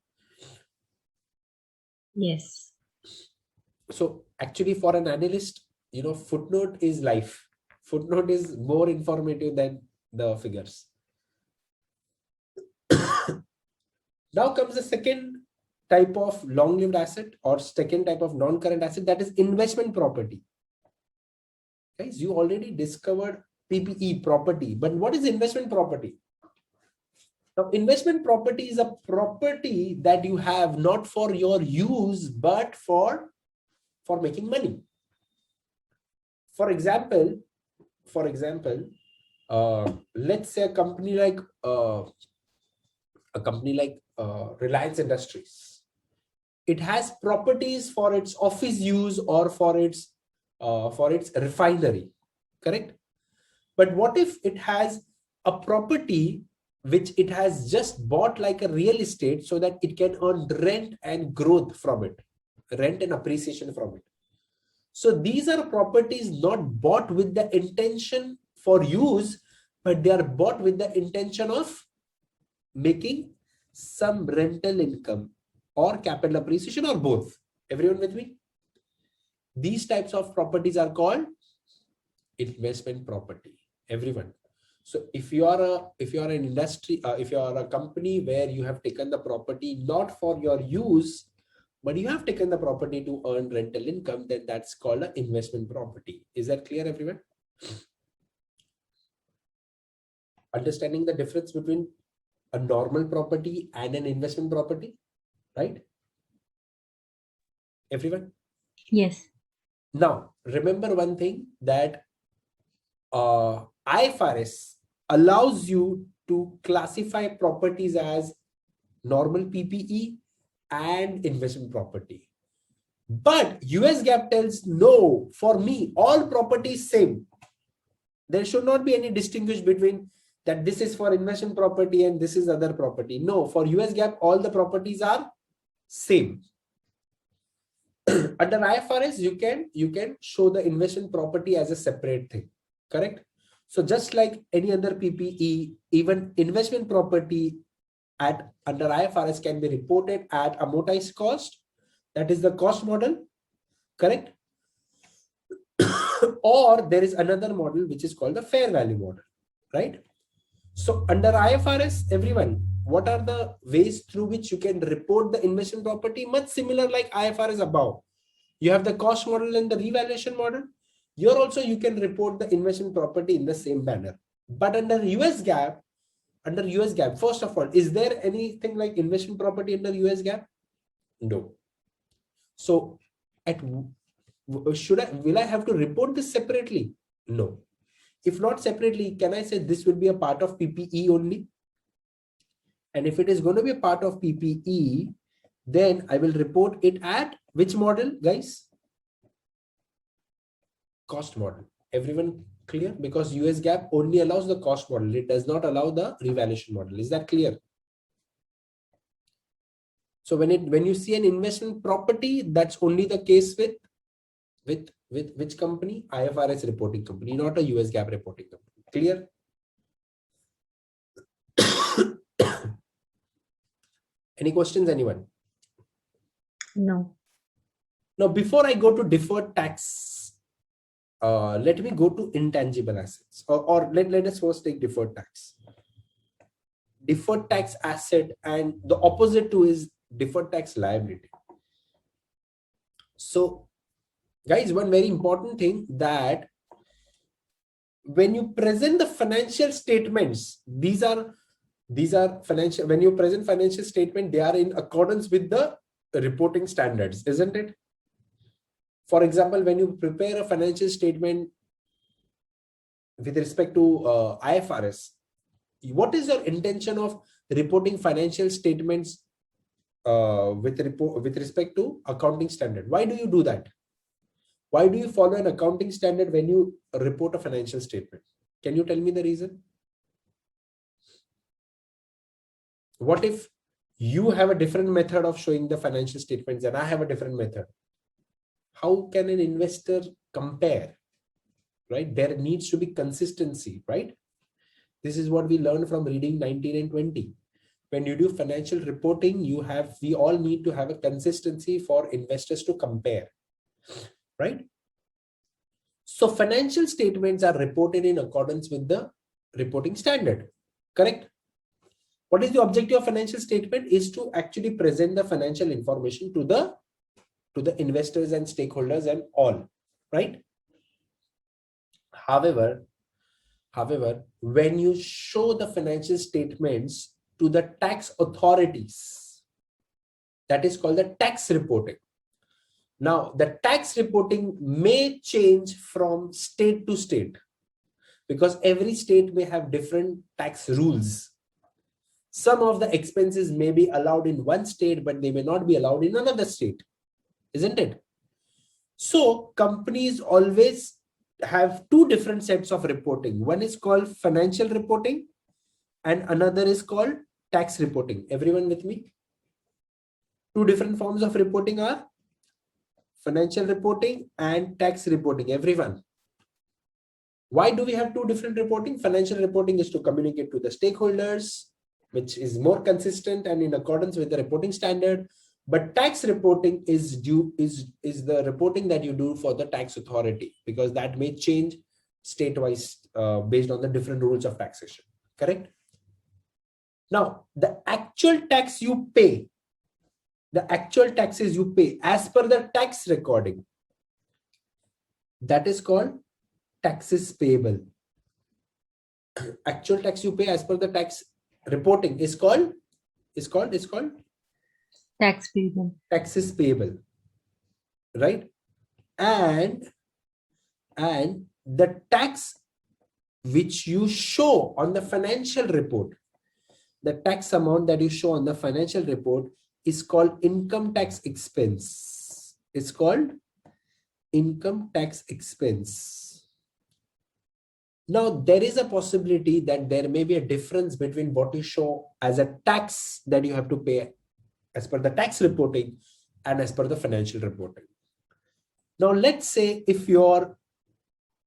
Yes. So actually for an analyst, footnote is life. Footnote is more informative than the figures. Now comes the second type of long-lived asset or second type of non-current asset, that is investment property. Guys, you already discovered PPE, property, but what is investment property? Now, investment property is a property that you have not for your use, but for making money. For example, let's say a company like Reliance Industries. It has properties for its office use or for its refinery, correct? But what if it has a property which it has just bought like a real estate so that it can earn rent and growth from it, rent and appreciation from it? So these are properties not bought with the intention for use, but they are bought with the intention of making some rental income or capital appreciation or both. Everyone with me? These types of properties are called investment property. Everyone. So if you are an industry, if you are a company where you have taken the property not for your use, but you have taken the property to earn rental income, then that's called an investment property. Is that clear, everyone? Understanding the difference between a normal property and an investment property, right? Everyone? Yes. Now, remember one thing, that IFRS allows you to classify properties as normal PPE and investment property. But US GAAP tells no, for me, all property is same. There should not be any distinguish between that this is for investment property and this is other property. No, for US GAAP, all the properties are same. Under IFRS, you can show the investment property as a separate thing, correct? So just like any other PPE, even investment property under IFRS can be reported at amortized cost. That is the cost model, correct? Or there is another model which is called the fair value model, right? So under IFRS, everyone, what are the ways through which you can report the investment property? Much similar like IFRS above. You have the cost model and the revaluation model. Here also you can report the investment property in the same manner. But under US GAAP, first of all, is there anything like investment property under US GAAP? No. So will I have to report this separately? No. If not separately, can I say this will be a part of PPE only? And if it is going to be a part of PPE, then I will report it at which model, guys? Cost model. Everyone clear? Because US GAAP only allows the cost model. It does not allow the revaluation model. Is that clear? So when you see an investment property, that's only the case with which company? IFRS reporting company, not a US GAAP reporting company. Clear? Any questions, anyone? No. Now, before I go to deferred tax, let me go to intangible assets, or let us first take deferred tax. Deferred tax asset, and the opposite to is deferred tax liability. So guys, one very important thing, that when you present the financial statements, these are financial, when you present financial statement, they are in accordance with the reporting standards, isn't it? For example, when you prepare a financial statement with respect to IFRS, what is your intention of reporting financial statements with respect to accounting standard? Why do you do that? Why do you follow an accounting standard when you report a financial statement? Can you tell me the reason? What if you have a different method of showing the financial statements and I have a different method? How can an investor compare, right? There needs to be consistency, right? This is what we learned from reading 19 and 20. When you do financial reporting, we all need to have a consistency for investors to compare, right? So financial statements are reported in accordance with the reporting standard, correct? What is the objective of financial statement? Is to actually present the financial information to the investors and stakeholders and all, right? However, when you show the financial statements to the tax authorities, that is called the tax reporting. Now, the tax reporting may change from state to state because every state may have different tax rules. Some of the expenses may be allowed in one state, but they may not be allowed in another state, isn't it? So companies always have two different sets of reporting. One is called financial reporting and another is called tax reporting. Everyone with me? Two different forms of reporting are financial reporting and tax reporting. Everyone. Why do we have two different reporting? Financial reporting is to communicate to the stakeholders, which is more consistent and in accordance with the reporting standard. But tax reporting is the reporting that you do for the tax authority, because that may change state-wise based on the different rules of taxation. Correct? Now, the actual tax you pay, the actual taxes you pay as per the tax recording, that is called taxes payable. Actual tax you pay as per the tax reporting is called Tax payable. taxes payable, right? And the tax which you show on the financial report, the tax amount that you show on the financial report is called income tax expense. It's called income tax expense. Now, there is a possibility that there may be a difference between what you show as a tax that you have to pay as per the tax reporting and as per the financial reporting. Now, let's say if your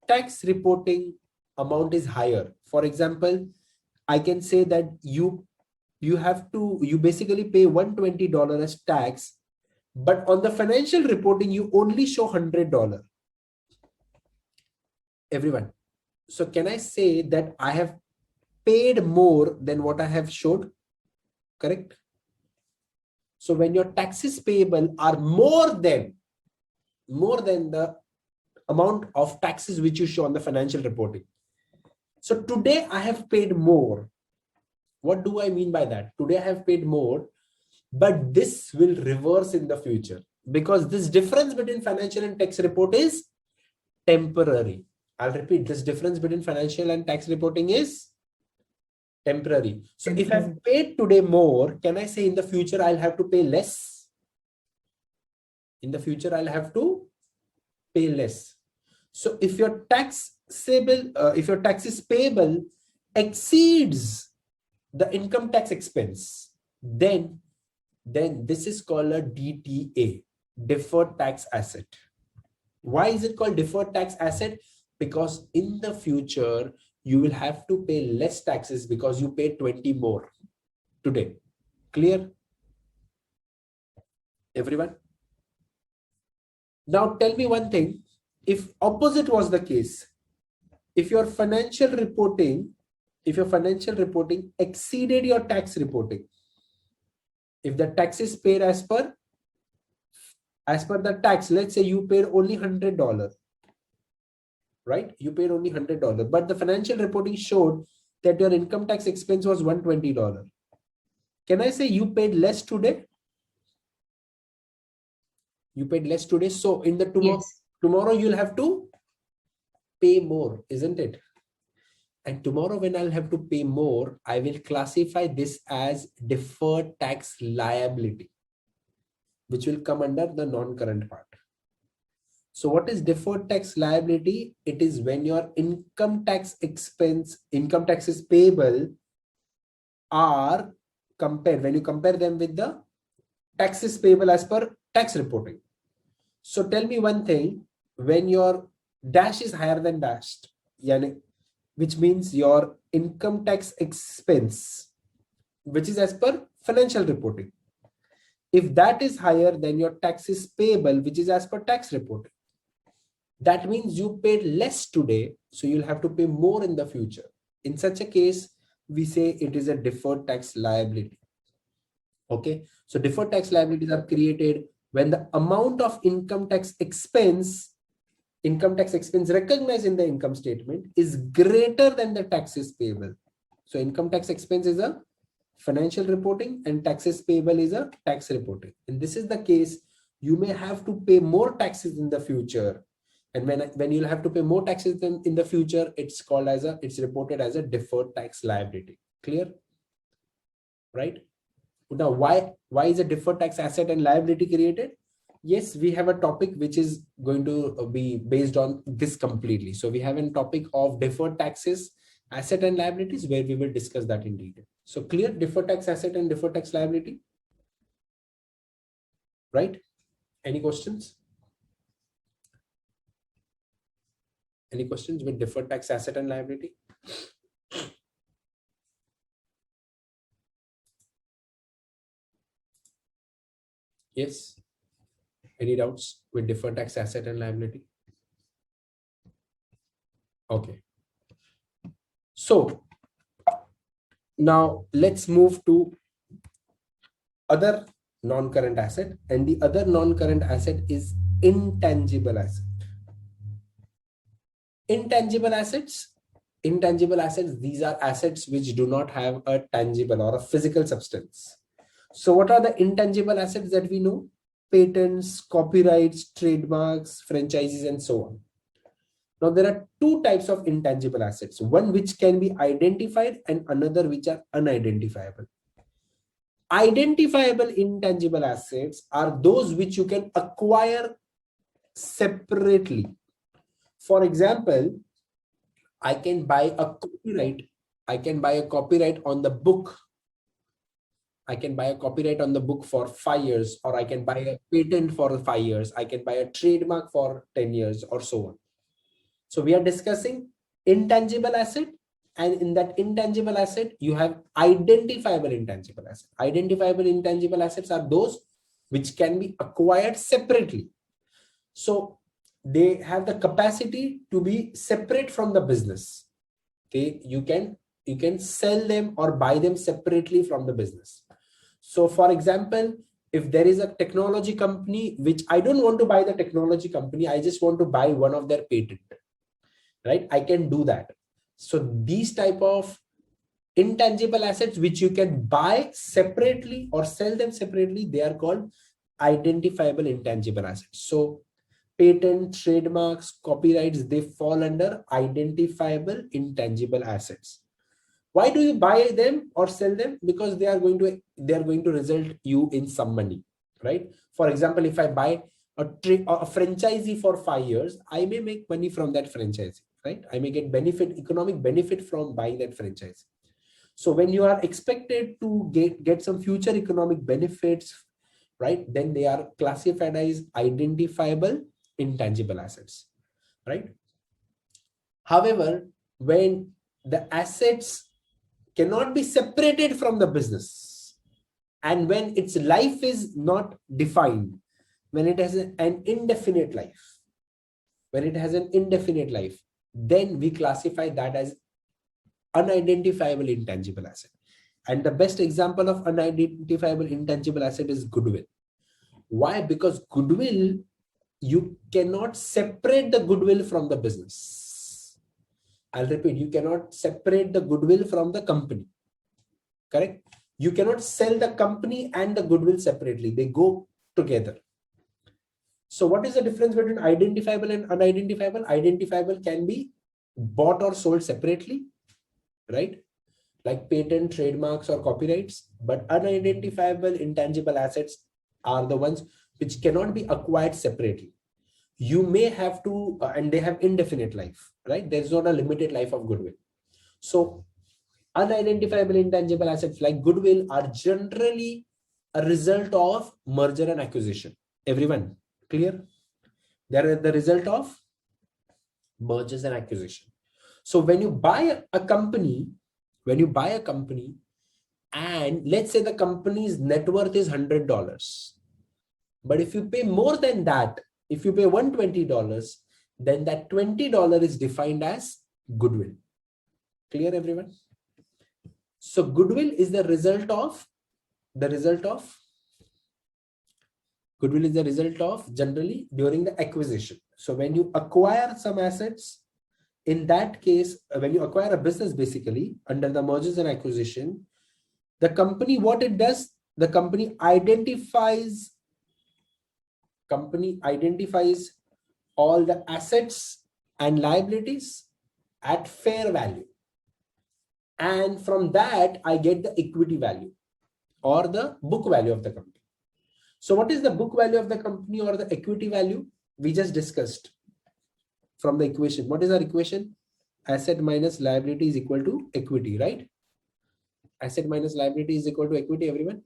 tax reporting amount is higher, for example, I can say that you basically pay $120 as tax, but on the financial reporting, you only show $100. Everyone. So can I say that I have paid more than what I have showed? Correct? So when your taxes payable are more than the amount of taxes which you show on the financial reporting. So today I have paid more. What do I mean by that? Today I have paid more, but this will reverse in the future because this difference between financial and tax report is temporary. I'll repeat, this difference between financial and tax reporting is temporary. So if I've paid today more, can I say in the future I'll have to pay less? In the future I'll have to pay less. So if your taxes payable exceeds the income tax expense, then this is called a DTA, deferred tax asset. Why is it called deferred tax asset? Because in the future, you will have to pay less taxes because you paid 20 more today. Clear? Everyone? Now tell me one thing. If opposite was the case, if your financial reporting exceeded your tax reporting, if the tax is paid as per the tax, let's say you paid only $100, right? You paid only $100, but the financial reporting showed that your income tax expense was $120. Can I say you paid less today? You paid less today. So in the tomorrow you'll have to pay more, isn't it? And tomorrow when I'll have to pay more, I will classify this as deferred tax liability, which will come under the non-current part. So what is deferred tax liability? It is when your income taxes payable are compared, when you compare them with the taxes payable as per tax reporting. So tell me one thing, when your dash is higher than dashed, which means your income tax expense, which is as per financial reporting, if that is higher than your taxes payable, which is as per tax reporting, that means you paid less today, so you'll have to pay more in the future. In such a case, we say it is a deferred tax liability. Okay, so deferred tax liabilities are created when the amount of income tax expense income tax expense recognized in the income statement is greater than the taxes payable. So income tax expense is a financial reporting and taxes payable is a tax reporting. And this is the case, you may have to pay more taxes in the future. And when you'll have to pay more taxes in the future, it's called as it's reported as a deferred tax liability. Clear? Right? Now, why is a deferred tax asset and liability created? Yes, we have a topic which is going to be based on this completely. So we have a topic of deferred taxes, asset and liabilities, where we will discuss that in detail. So clear, deferred tax asset and deferred tax liability, right? Any questions? Any questions with deferred tax asset and liability? Yes. Any doubts with deferred tax asset and liability? Okay. So now let's move to other non-current asset, and the other non-current asset is intangible asset. Intangible assets, these are assets which do not have a tangible or a physical substance. So what are the intangible assets that we know? Patents, copyrights, trademarks, franchises, and so on. Now there are two types of intangible assets, one which can be identified and another which are unidentifiable. Identifiable intangible assets are those which you can acquire separately. For example, I can buy a copyright. I can buy a copyright on the book. I can buy a copyright on the book for 5 years, or I can buy a patent for 5 years. I can buy a trademark for 10 years or so on. So we are discussing intangible asset, and in that intangible asset, you have identifiable intangible asset. Identifiable intangible assets are those which can be acquired separately. So they have the capacity to be separate from the business. Okay, you can sell them or buy them separately from the business. So for example, if there is a technology company which I don't want to buy the technology company, I just want to buy one of their patent, right? I can do that. So these type of intangible assets which you can buy separately or sell them separately, they are called identifiable intangible assets. So patent, trademarks, copyrights, they fall under identifiable intangible assets. Why do you buy them or sell them? Because they are going to result you in some money, right? For example, if I buy a franchisee for 5 years, I may make money from that franchisee, right? I may get economic benefit from buying that franchise. So when you are expected to get some future economic benefits, right, then they are classified as identifiable intangible assets, right? However, when the assets cannot be separated from the business, and when its life is not defined, when it has an indefinite life, then we classify that as unidentifiable intangible asset. And the best example of unidentifiable intangible asset is goodwill. Why? Because goodwill, you cannot separate the goodwill from the business. I'll repeat, you cannot separate the goodwill from the company. Correct? You cannot sell the company and the goodwill separately. They go together. So what is the difference between identifiable and unidentifiable? Identifiable can be bought or sold separately, right? Like patent, trademarks, or copyrights. But unidentifiable intangible assets are the ones which cannot be acquired separately. You may have to, and they have indefinite life, right? There's not a limited life of goodwill. So unidentifiable intangible assets like goodwill are generally a result of merger and acquisition. Everyone clear? They are the result of mergers and acquisition. So when you buy a company, and let's say the company's net worth is $100, but if you pay more than that, if you pay $120, then that $20 is defined as goodwill. Clear, everyone? So goodwill is the result of generally during the acquisition. So when you acquire some assets, in that case, when you acquire a business, basically under the mergers and acquisition, the company, what it does, the company identifies all the assets and liabilities at fair value. And from that, I get the equity value or the book value of the company. So what is the book value of the company or the equity value? We just discussed from the equation. What is our equation? Asset minus liability is equal to equity, right? Asset minus liability is equal to equity, everyone.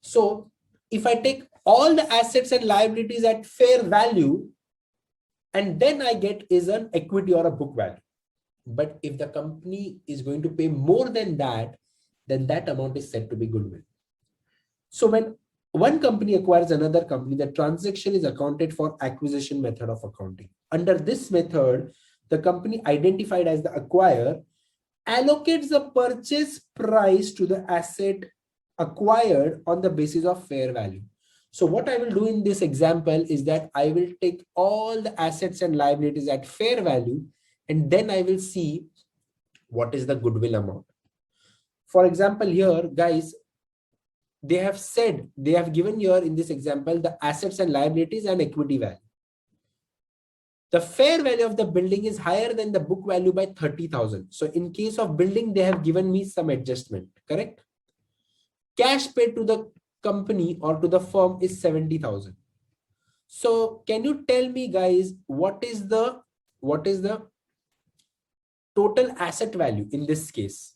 So if I take all the assets and liabilities at fair value, and then I get is an equity or a book value. But if the company is going to pay more than that, then that amount is said to be goodwill. So when one company acquires another company, the transaction is accounted for acquisition method of accounting. Under this method, the company identified as the acquirer allocates the purchase price to the asset acquired on the basis of fair value. So what I will do in this example is that I will take all the assets and liabilities at fair value, and then I will see what is the goodwill amount. For example, here, guys, they have given here in this example the assets and liabilities and equity value. The fair value of the building is higher than the book value by 30,000. So in case of building, they have given me some adjustment, correct? Cash paid to the company or to the firm is 70,000. So can you tell me, guys, what is the total asset value in this case?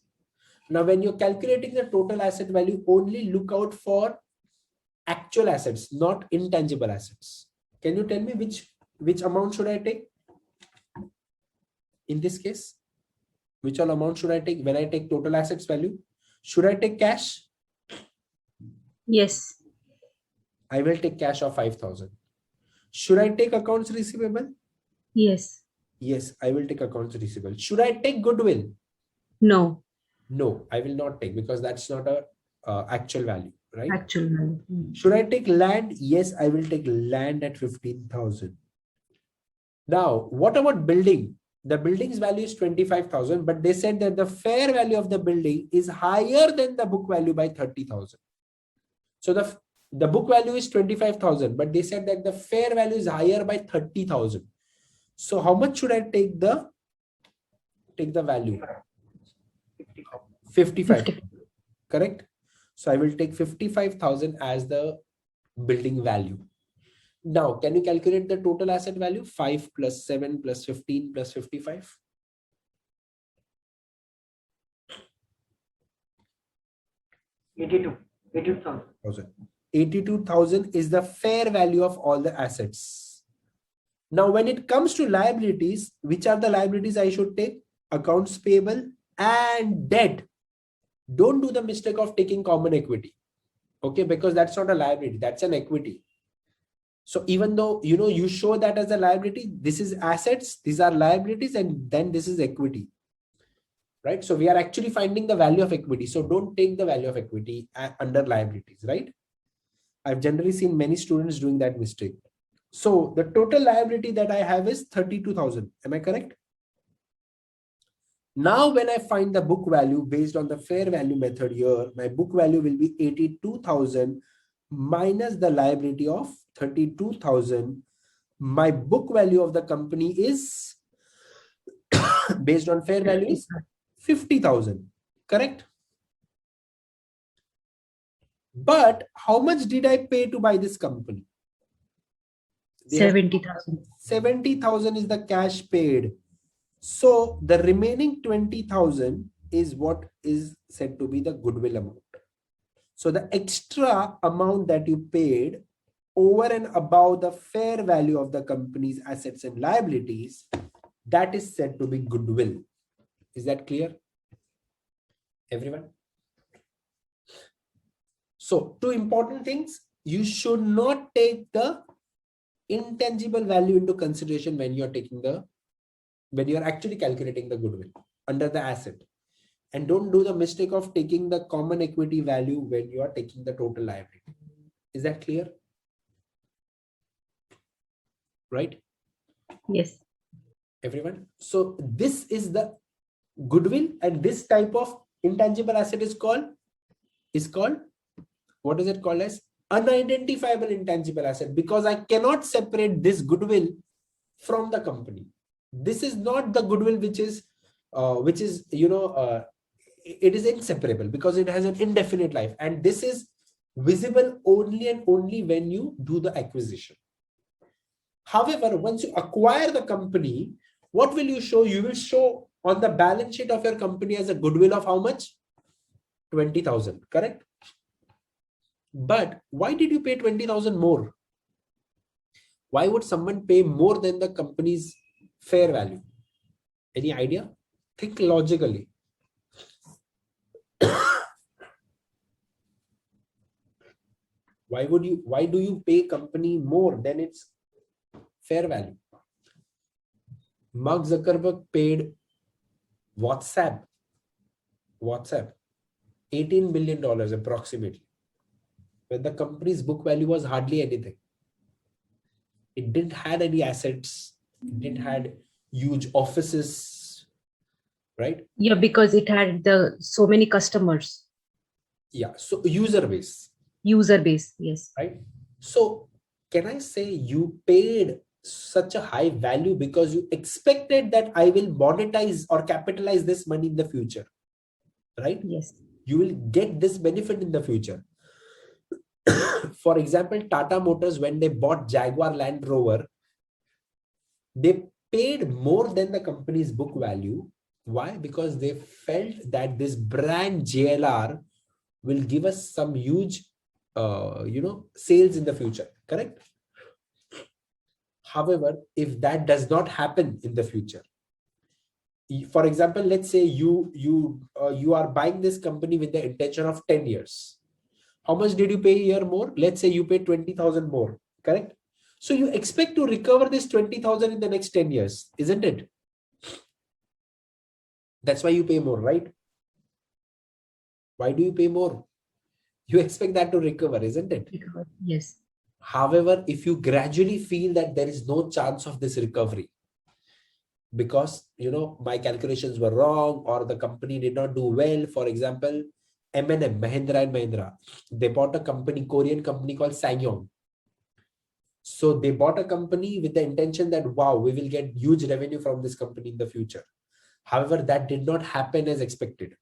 Now, when you're calculating the total asset value, only look out for actual assets, not intangible assets. Can you tell me which amount should I take in this case? Which all amount should I take when I take total assets value? Should I take cash? Yes. I will take cash of 5,000. Should I take accounts receivable? Yes. Yes, I will take accounts receivable. Should I take goodwill? No. No, I will not take, because that's not a actual value, right? Actual value. Should I take land? Yes, I will take land at 15,000. Now, what about building? The building's value is 25,000, but they said that the fair value of the building is higher than the book value by 30,000. So the book value is 25,000, but they said that the fair value is higher by 30,000. So how much should I take the value? 55. Correct? So I will take 55,000 as the building value. Now, can you calculate the total asset value? 5 plus 7 plus 15 plus 55. 82,000. 82,000 is the fair value of all the assets. Now, when it comes to liabilities, which are the liabilities I should take? Accounts payable and debt. Don't do the mistake of taking common equity. Okay, because that's not a liability, that's an equity. So even though you show that as a liability, this is assets, these are liabilities, and then this is equity. Right? So we are actually finding the value of equity. So don't take the value of equity under liabilities, right? I've generally seen many students doing that mistake. So the total liability that I have is 32,000. Am I correct? Now, when I find the book value based on the fair value method here, my book value will be 82,000 minus the liability of 32,000. My book value of the company is based on fair value is 50,000. Correct? But how much did I pay to buy this company? 70,000. 70,000 is the cash paid. So the remaining 20,000 is what is said to be the goodwill amount. So the extra amount that you paid over and above the fair value of the company's assets and liabilities, that is said to be goodwill. Is that clear? Everyone? So two important things. You should not take the intangible value into consideration when you're actually calculating the goodwill under the asset. And don't do the mistake of taking the common equity value when you are taking the total liability. Is that clear? Right? Yes. Everyone. So this is the goodwill, and this type of intangible asset is called what is it called as? Unidentifiable intangible asset, because I cannot separate this goodwill from the company. This is not the goodwill which is it is inseparable because it has an indefinite life, and this is visible only and only when you do the acquisition. However, once you acquire the company, what will you show? You will show on the balance sheet of your company as a goodwill of how much? 20,000, correct? But why did you pay 20,000 more? Why would someone pay more than the company's fair value? Any idea? Think logically. Why do you pay company more than its fair value? Mark Zuckerberg paid WhatsApp $18 billion approximately, when the company's book value was hardly anything. It didn't have any assets. It didn't had huge offices, right? Yeah, because it had so many customers. Yeah, so user base. User base, yes. Right? So can I say you paid such a high value because you expected that I will monetize or capitalize this money in the future, right? Yes. You will get this benefit in the future. For example, Tata Motors, when they bought Jaguar Land Rover, they paid more than the company's book value. Why? Because they felt that this brand JLR will give us some huge sales in the future, correct? However, if that does not happen in the future, for example, let's say you are buying this company with the intention of 10 years. How much did you pay a year more? Let's say you paid 20,000 more, correct? So you expect to recover this 20,000 in the next 10 years, isn't it? That's why you pay more, right? Why do you pay more? You expect that to recover, isn't it? Yes. However, if you gradually feel that there is no chance of this recovery because my calculations were wrong or the company did not do well, for example, M&M, Mahindra and Mahindra, they bought a company, Korean company called Sangyong. So they bought a company with the intention that, wow, we will get huge revenue from this company in the future. However, that did not happen as expected.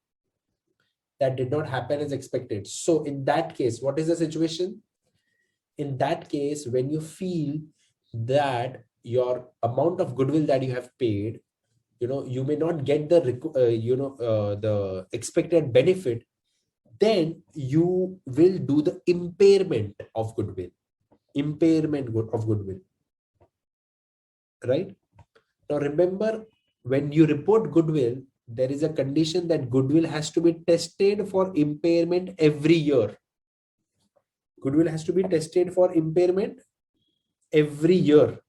So in that case, what is the situation? In that case, when you feel that your amount of goodwill that you have paid, you may not get the expected benefit, then you will do the impairment of goodwill. Right? Now remember, when you report goodwill, there is a condition that goodwill has to be tested for impairment every year. Goodwill has to be tested for impairment every year.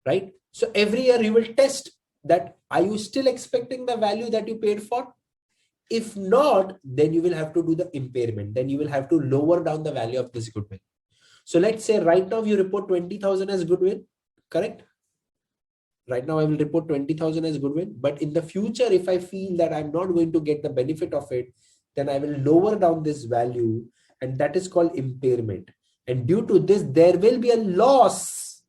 Right? So every year you will test that, are you still expecting the value that you paid for? If not, then you will have to do the impairment. Then you will have to lower down the value of this goodwill. So let's say right now you report 20,000 as goodwill, correct? Right now I will report 20,000 as goodwill, but in the future, if I feel that I'm not going to get the benefit of it, then I will lower down this value, and that is called impairment. And due to this, there will be a loss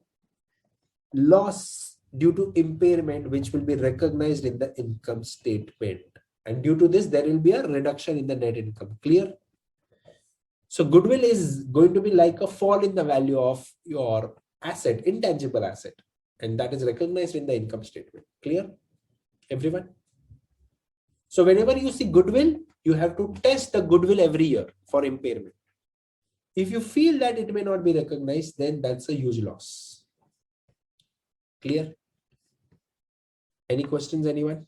due to impairment, which will be recognized in the income statement. And due to this, there will be a reduction in the net income. Clear? So goodwill is going to be like a fall in the value of your asset, intangible asset, and that is recognized in the income statement. Clear, everyone? So whenever you see goodwill, you have to test the goodwill every year for impairment. If you feel that it may not be recognized, then that's a huge loss. Clear? Any questions, anyone?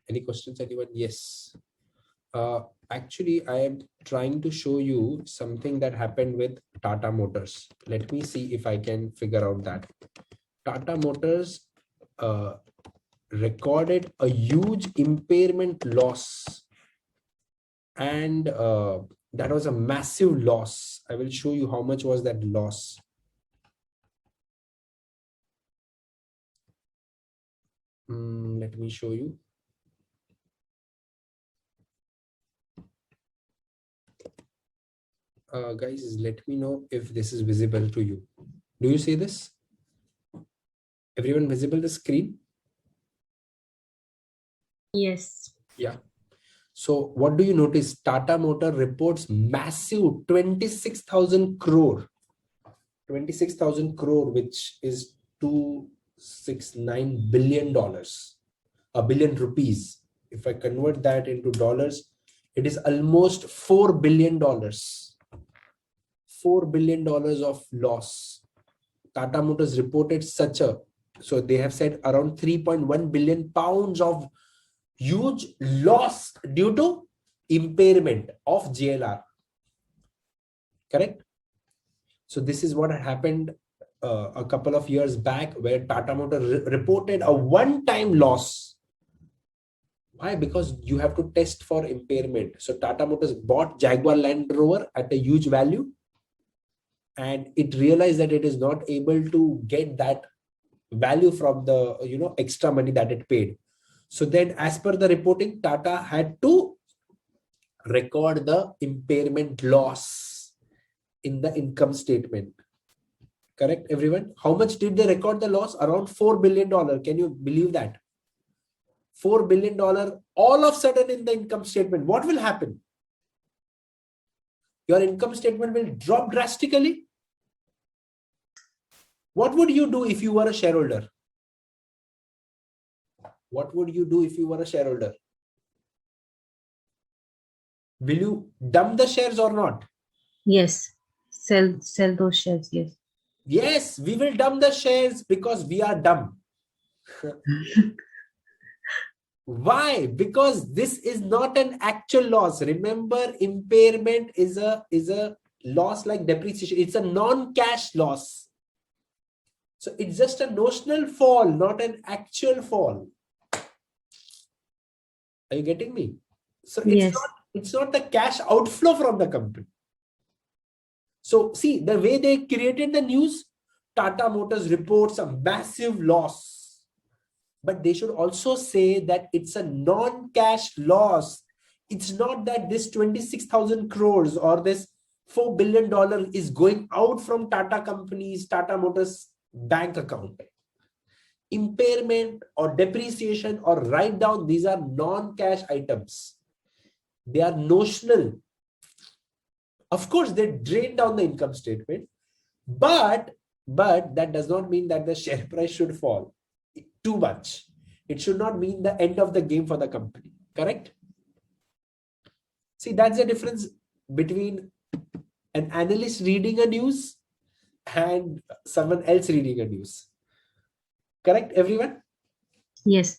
Any questions, anyone? Yes. Actually, I am trying to show you something that happened with Tata Motors. Let me see if I can figure out that. Tata Motors recorded a huge impairment loss, and That was a massive loss. I will show you how much was that loss. Let me show you. Guys, let me know if this is visible to you. Do you see this? Everyone visible the screen? Yes. Yeah. So what do you notice? Tata Motor reports massive 26,000 crore. 26,000 crore, which is $269 billion, a billion rupees. If I convert that into dollars, it is almost $4 billion. $4 billion of loss. Tata Motors reported so they have said around 3.1 billion pounds of huge loss due to impairment of JLR. Correct? So this is what had happened a couple of years back, where Tata Motors reported a one-time loss. Why? Because you have to test for impairment. So Tata Motors bought Jaguar Land Rover at a huge value, and it realized that it is not able to get that value from the extra money that it paid. So then, as per the reporting, Tata had to record the impairment loss in the income statement. Correct, everyone? How much did they record the loss? Around $4 billion. Can you believe that? $4 billion all of a sudden in the income statement. What will happen? Your income statement will drop drastically. What would you do if you were a shareholder? What would you do if you were a shareholder? Will you dump the shares or not? Yes. Sell those shares. Yes. Yes, we will dump the shares because we are dumb. Why? Because this is not an actual loss. Remember, impairment is a loss like depreciation. It's a non-cash loss. So it's just a notional fall, not an actual fall. Are you getting me? So Yes. it's not the cash outflow from the company. So see, the way they created the news, Tata Motors reports a massive loss. But they should also say that it's a non-cash loss. It's not that this 26,000 crores or this $4 billion is going out from Tata company's, Tata Motors bank account. Impairment or depreciation or write down, these are non-cash items. They are notional. Of course, they drain down the income statement, but that does not mean that the share price should fall too much. It should not mean the end of the game for the company. Correct? See, that's the difference between an analyst reading a news and someone else reading a news. Correct, everyone? Yes.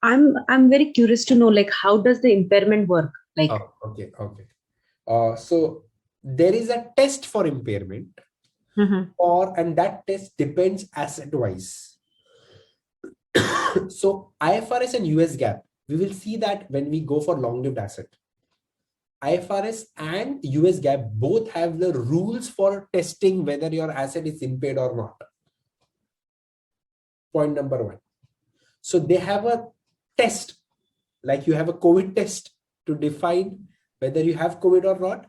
I'm very curious to know, like, how does the impairment work? Like, Okay. So there is a test for impairment, and that test depends asset wise. So IFRS and US GAAP, we will see that when we go for long-lived asset. IFRS and US GAAP both have the rules for testing whether your asset is impaired or not. Point number one. So they have a test, like you have a COVID test to define whether you have COVID or not.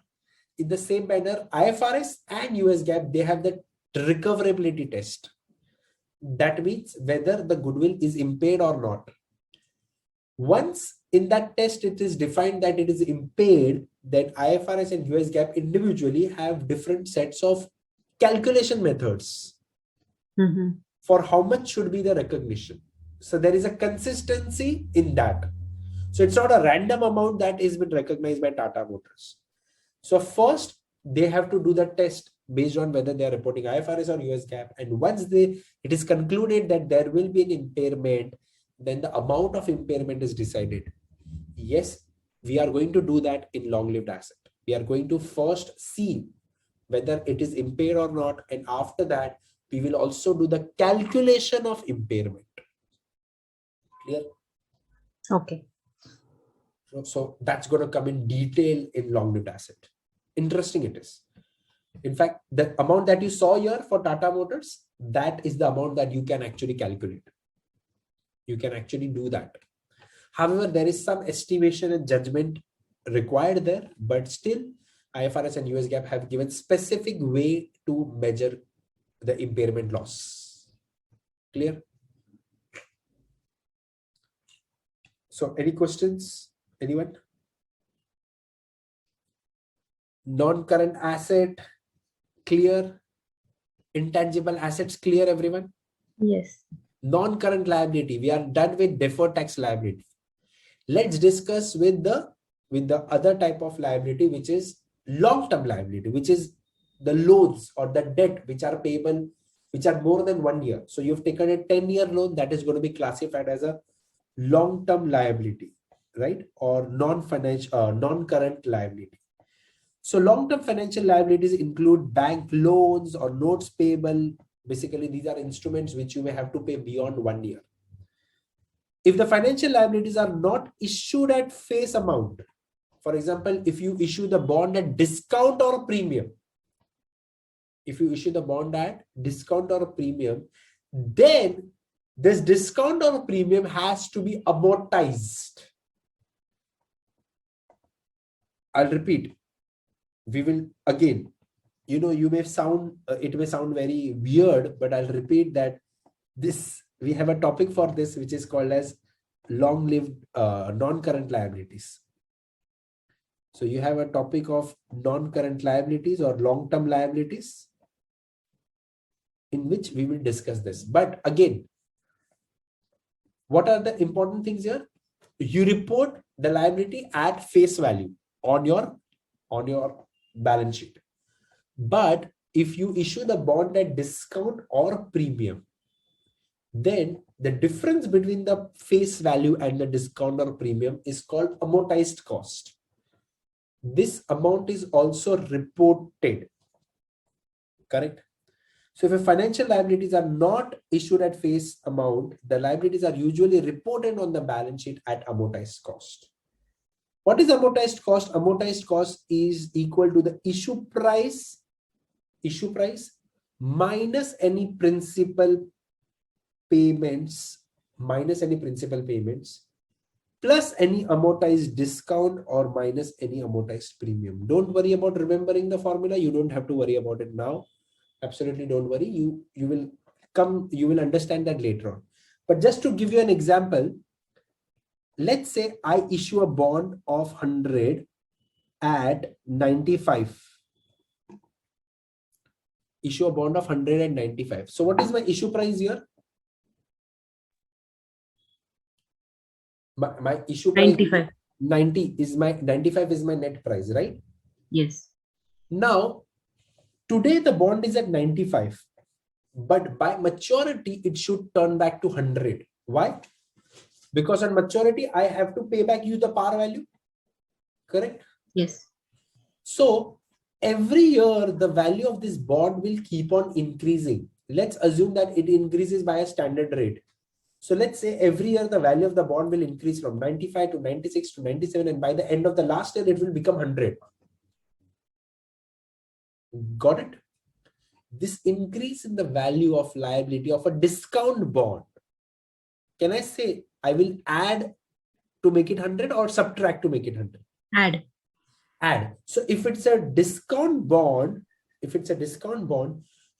In the same manner, IFRS and US GAAP, they have the recoverability test. That means whether the goodwill is impaired or not. Once in that test, it is defined that it is impaired, then IFRS and US GAAP individually have different sets of calculation methods for how much should be the recognition. So there is a consistency in that. So it's not a random amount that is been recognized by Tata Motors. So first, they have to do the test based on whether they are reporting IFRS or US GAAP. And once it is concluded that there will be an impairment, then the amount of impairment is decided. Yes, we are going to do that in long-lived asset. We are going to first see whether it is impaired or not. And after that, we will also do the calculation of impairment. Clear? okay. So that's going to come in detail in long-lived asset. Interesting it is. In fact, the amount that you saw here for Tata Motors, that is the amount that you can actually calculate. You can actually do that. However, there is some estimation and judgment required there, but still IFRS and US GAAP have given specific way to measure the impairment loss. Clear? So any questions? Anyone? Non-current asset, clear? Intangible assets, clear everyone? Yes. Non-current liability, we are done with deferred tax liability. Let's discuss with the other type of liability, which is long-term liability, which is the loans or the debt which are payable, which are more than 1 year. So you've taken a 10-year loan, that is going to be classified as a long-term liability, right? Or non-current liability. So long-term financial liabilities include bank loans or notes payable. Basically, these are instruments which you may have to pay beyond 1 year. If the financial liabilities are not issued at face amount, for example, if you issue the bond at discount or a premium, then this discount or premium has to be amortized. I'll repeat. We will again, you may sound, it may sound very weird, but I'll repeat that we have a topic for this, which is called as long-lived non-current liabilities. So you have a topic of non-current liabilities or long-term liabilities, in which we will discuss this. But again, what are the important things here? You report the liability at face value on your balance sheet. But if you issue the bond at discount or premium, then the difference between the face value and the discount or premium is called amortized cost. This amount is also reported. Correct? So if financial liabilities are not issued at face amount, the liabilities are usually reported on the balance sheet at amortized cost. What is amortized cost? Amortized cost is equal to the issue price minus any principal payments, plus any amortized discount or minus any amortized premium. Don't worry about remembering the formula. You don't have to worry about it now. Absolutely don't worry. You will understand that later on. But just to give you an example, let's say I issue a bond of 100 at 95. Issue a bond of 100 at 95. So what is my issue price here? My issue price 95. 95 is my net price, right? Yes. Now, today the bond is at 95, but by maturity, it should turn back to 100. Why? Because on maturity, I have to pay back you the par value. Correct? Yes. So every year, the value of this bond will keep on increasing. Let's assume that it increases by a standard rate. So let's say every year the value of the bond will increase from 95 to 96 to 97, and by the end of the last year, it will become 100. Got it? This increase in the value of liability of a discount bond, can I say I will add to make it 100 or subtract to make it 100? Add. So if it's a discount bond,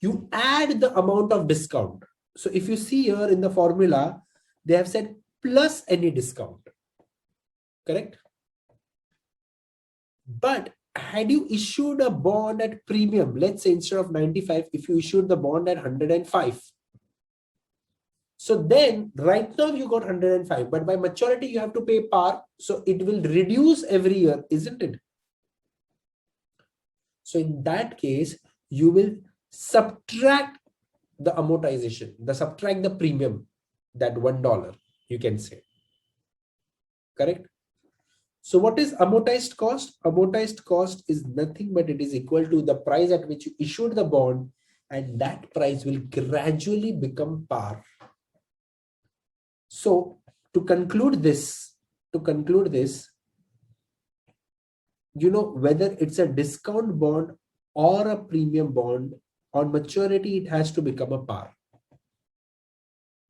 you add the amount of discount. So if you see here in the formula, they have said plus any discount. Correct? But had you issued a bond at premium, let's say instead of 95, if you issued the bond at 105. So then right now you got 105, but by maturity you have to pay par. So it will reduce every year, isn't it? So in that case, you will subtract the amortization, subtract the premium, that $1, you can say. Correct? So what is amortized cost? Amortized cost is nothing but it is equal to the price at which you issued the bond, and that price will gradually become par. So to conclude this, whether it's a discount bond or a premium bond, on maturity, it has to become a par.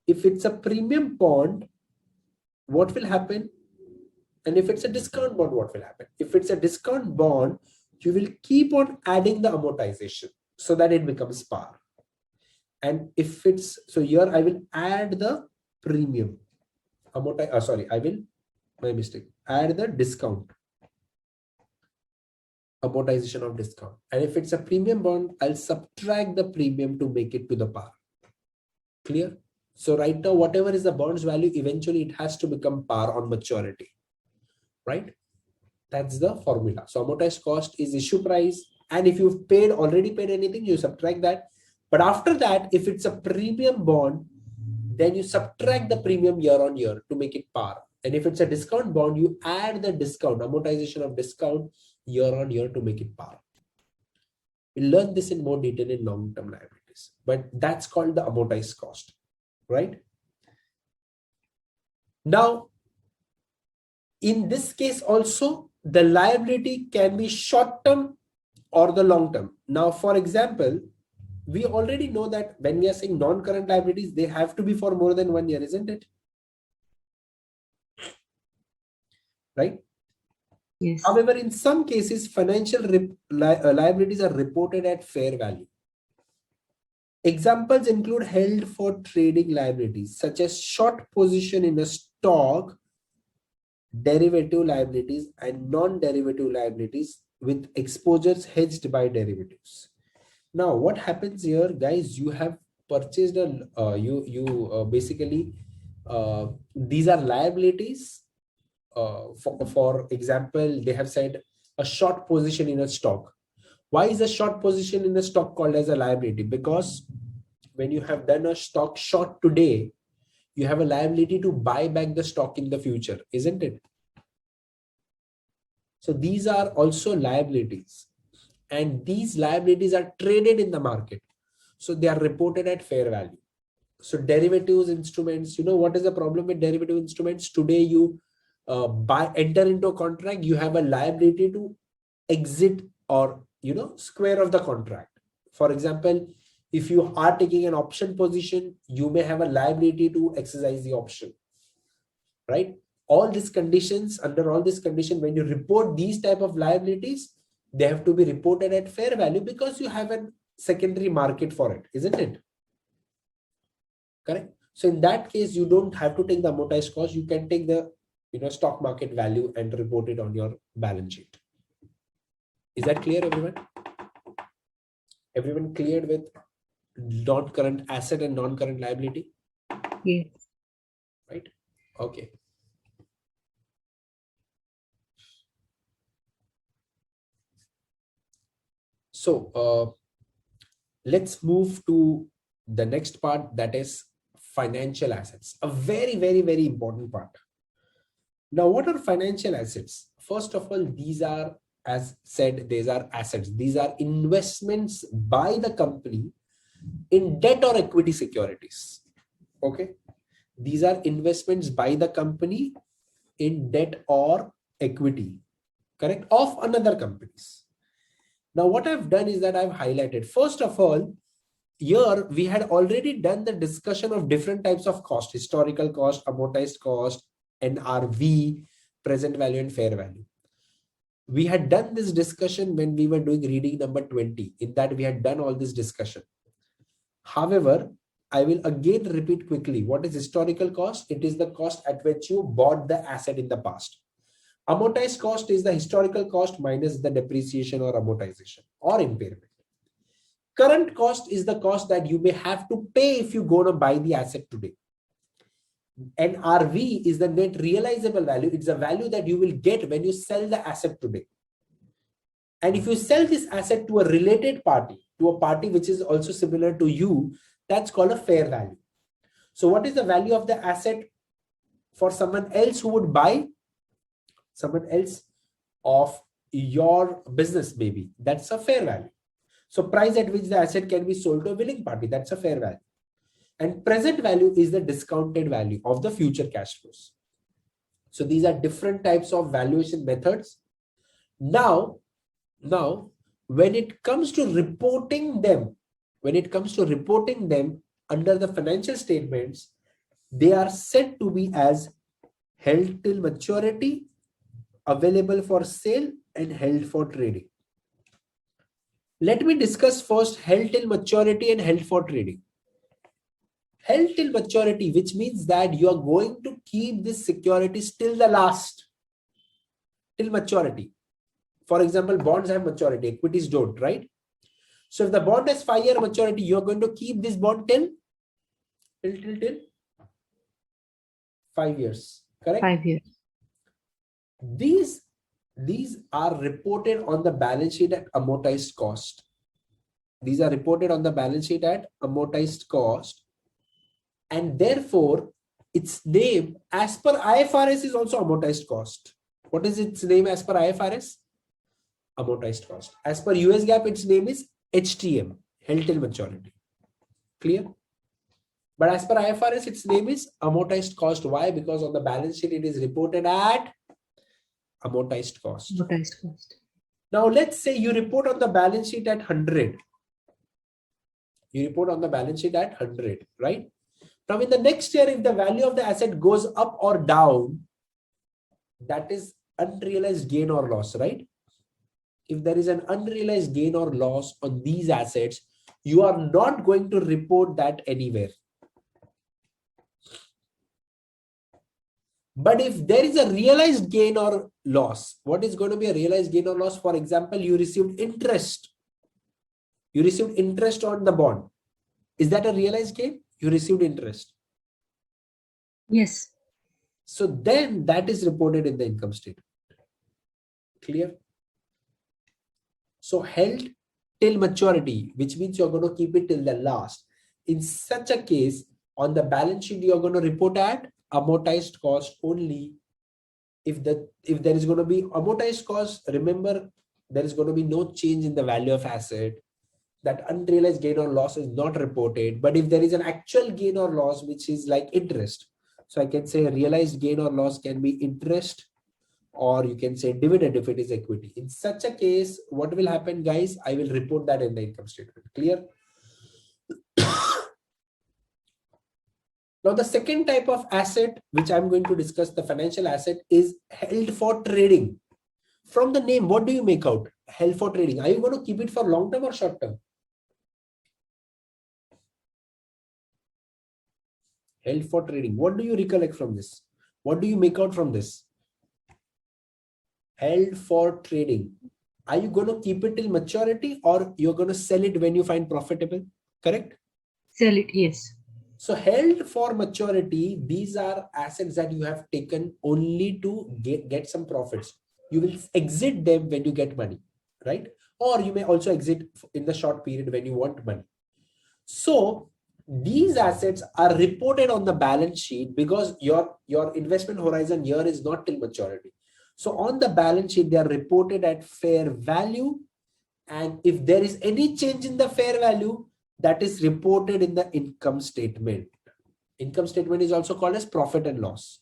If it's a premium bond, what will happen? And if it's a discount bond, what will happen? If it's a discount bond, you will keep on adding the amortization so that it becomes par. And if it's, so here I will add the premium add the discount, amortization of discount. And if it's a premium bond, I'll subtract the premium to make it to the par. Clear? So right now, whatever is the bond's value, eventually it has to become par on maturity, right? That's the formula. So amortized cost is issue price. And if you've already paid anything, you subtract that. But after that, if it's a premium bond, then you subtract the premium year on year to make it par. And if it's a discount bond, you add the discount, amortization of discount year on year to make it par. We'll learn this in more detail in long-term liabilities, but that's called the amortized cost, right? Now, in this case also, the liability can be short-term or the long-term. Now, for example, we already know that when we are saying non-current liabilities, they have to be for more than 1 year, isn't it? Right? Yes. However, in some cases, financial liabilities are reported at fair value. Examples include held for trading liabilities, such as short position in a stock, derivative liabilities, and non-derivative liabilities with exposures hedged by derivatives. Now, what happens here, guys? You have purchased basically these are liabilities. For example, they have said a short position in a stock. Why is a short position in a stock called as a liability? Because when you have done a stock short today, you have a liability to buy back the stock in the future, isn't it? So these are also liabilities, and these liabilities are traded in the market. So they are reported at fair value. So derivatives instruments, what is the problem with derivative instruments? Today you enter into a contract, you have a liability to exit or square of the contract. For example, if you are taking an option position, you may have a liability to exercise the option, right? Under all these conditions, when you report these type of liabilities, they have to be reported at fair value because you have a secondary market for it, isn't it? Correct. So in that case, you don't have to take the amortized cost. You can take the stock market value and report it on your balance sheet. Is that clear, everyone? Everyone cleared with non-current asset and non-current liability? Yes. Right. Okay. So let's move to the next part, that is financial assets. A very, very, very important part. Now, what are financial assets? First of all, these are, as said, these are assets. These are investments by the company in debt or equity securities. Okay. These are investments by the company in debt or equity, correct, of another companies. Now, what I've done is that I've highlighted, first of all, here we had already done the discussion of different types of cost: historical cost, amortized cost, NRV, present value, and fair value. We had done this discussion when we were doing reading number 20. In that, we had done all this discussion. However, I will again repeat quickly. What is historical cost? It is the cost at which you bought the asset in the past. Amortized cost is the historical cost minus the depreciation or amortization or impairment. Current cost is the cost that you may have to pay if you go to buy the asset today. NRV is the net realizable value. It's a value that you will get when you sell the asset today. And if you sell this asset to a related party, to a party which is also similar to you, that's called a fair value. So what is the value of the asset for someone else who would buy? Someone else of your business, maybe. That's a fair value. So price at which the asset can be sold to a willing party, that's a fair value. And present value is the discounted value of the future cash flows. So these are different types of valuation methods. Now, when it comes to reporting them, under the financial statements, they are said to be as held till maturity, available for sale, and held for trading. Let me discuss first held till maturity and held for trading. Held till maturity, which means that you are going to keep this securities till the last, till maturity. For example, bonds have maturity, equities don't, right? So if the bond has 5-year maturity, you are going to keep this bond till 5 years, correct? 5 years. These are reported on the balance sheet at amortized cost. These are reported on the balance sheet at amortized cost, and therefore its name as per IFRS is also amortized cost. What is its name as per IFRS? Amortized cost. As per US GAAP, its name is HTM, held till maturity. Clear? But as per IFRS, its name is amortized cost. Why? Because on the balance sheet, it is reported at amortized cost. Amortized cost. Now, let's say you report on the balance sheet at 100. You report on the balance sheet at 100, right? Now, in the next year, if the value of the asset goes up or down, that is unrealized gain or loss, right? If there is an unrealized gain or loss on these assets, you are not going to report that anywhere. But if there is a realized gain or loss, what is going to be a realized gain or loss? For example, you received interest. You received interest on the bond. Is that a realized gain? You received interest. Yes. So then that is reported in the income statement. Clear? So held till maturity, which means you're going to keep it till the last. In such a case, on the balance sheet, you're going to report at amortized cost only. If there is going to be amortized cost, remember, there is going to be no change in the value of asset. That unrealized gain or loss is not reported. But if there is an actual gain or loss, which is like interest, so I can say realized gain or loss can be interest, or you can say dividend if it is equity. In such a case, what will happen, guys? I will report that in the income statement. Clear? Now, the second type of asset, which I'm going to discuss, the financial asset, is held for trading. From the name, what do you make out? Held for trading. Are you going to keep it for long term or short term? Held for trading. What do you recollect from this? What do you make out from this? Held for trading. Are you going to keep it till maturity, or you're going to sell it when you find profitable? Correct? Sell it, yes. So held for maturity, these are assets that you have taken only to get some profits. You will exit them when you get money, right? Or you may also exit in the short period when you want money. So these assets are reported on the balance sheet because your investment horizon year is not till maturity. So on the balance sheet, they are reported at fair value. And if there is any change in the fair value, that is reported in the income statement. Income statement is also called as profit and loss.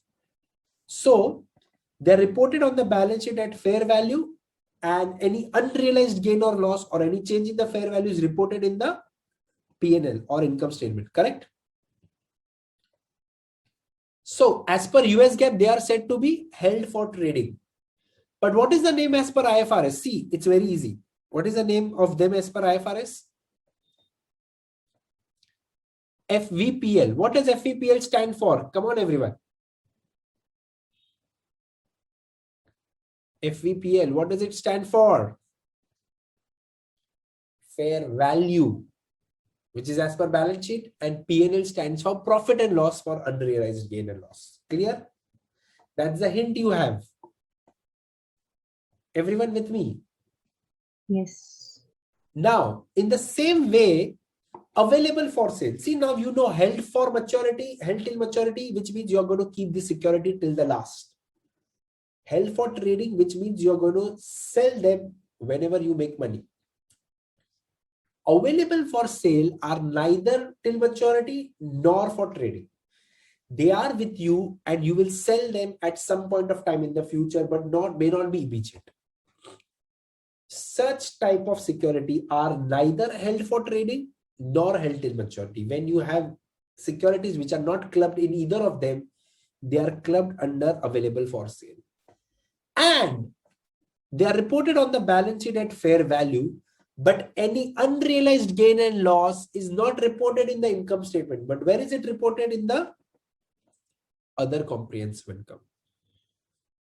So they're reported on the balance sheet at fair value, and any unrealized gain or loss or any change in the fair value is reported in the P&L or income statement, correct? So as per US GAAP, they are said to be held for trading. But what is the name as per IFRS? See, it's very easy. What is the name of them as per IFRS? FVPL. What does FVPL stand for? Come on, everyone. FVPL, what does it stand for? Fair value, which is as per balance sheet, and P&L stands for profit and loss for unrealized gain and loss. Clear? That's the hint you have. Everyone with me? Yes. Now, in the same way, available for sale. See, now you know held for maturity, held till maturity, which means you're going to keep the security till the last. Held for trading, which means you're going to sell them whenever you make money. Available for sale are neither till maturity nor for trading. They are with you and you will sell them at some point of time in the future, but may not be immediate. such type of security are neither held for trading nor held till maturity. When you have securities which are not clubbed in either of them, they are clubbed under available for sale. And they are reported on the balance sheet at fair value, but any unrealized gain and loss is not reported in the income statement. But where is it reported? In the other comprehensive income.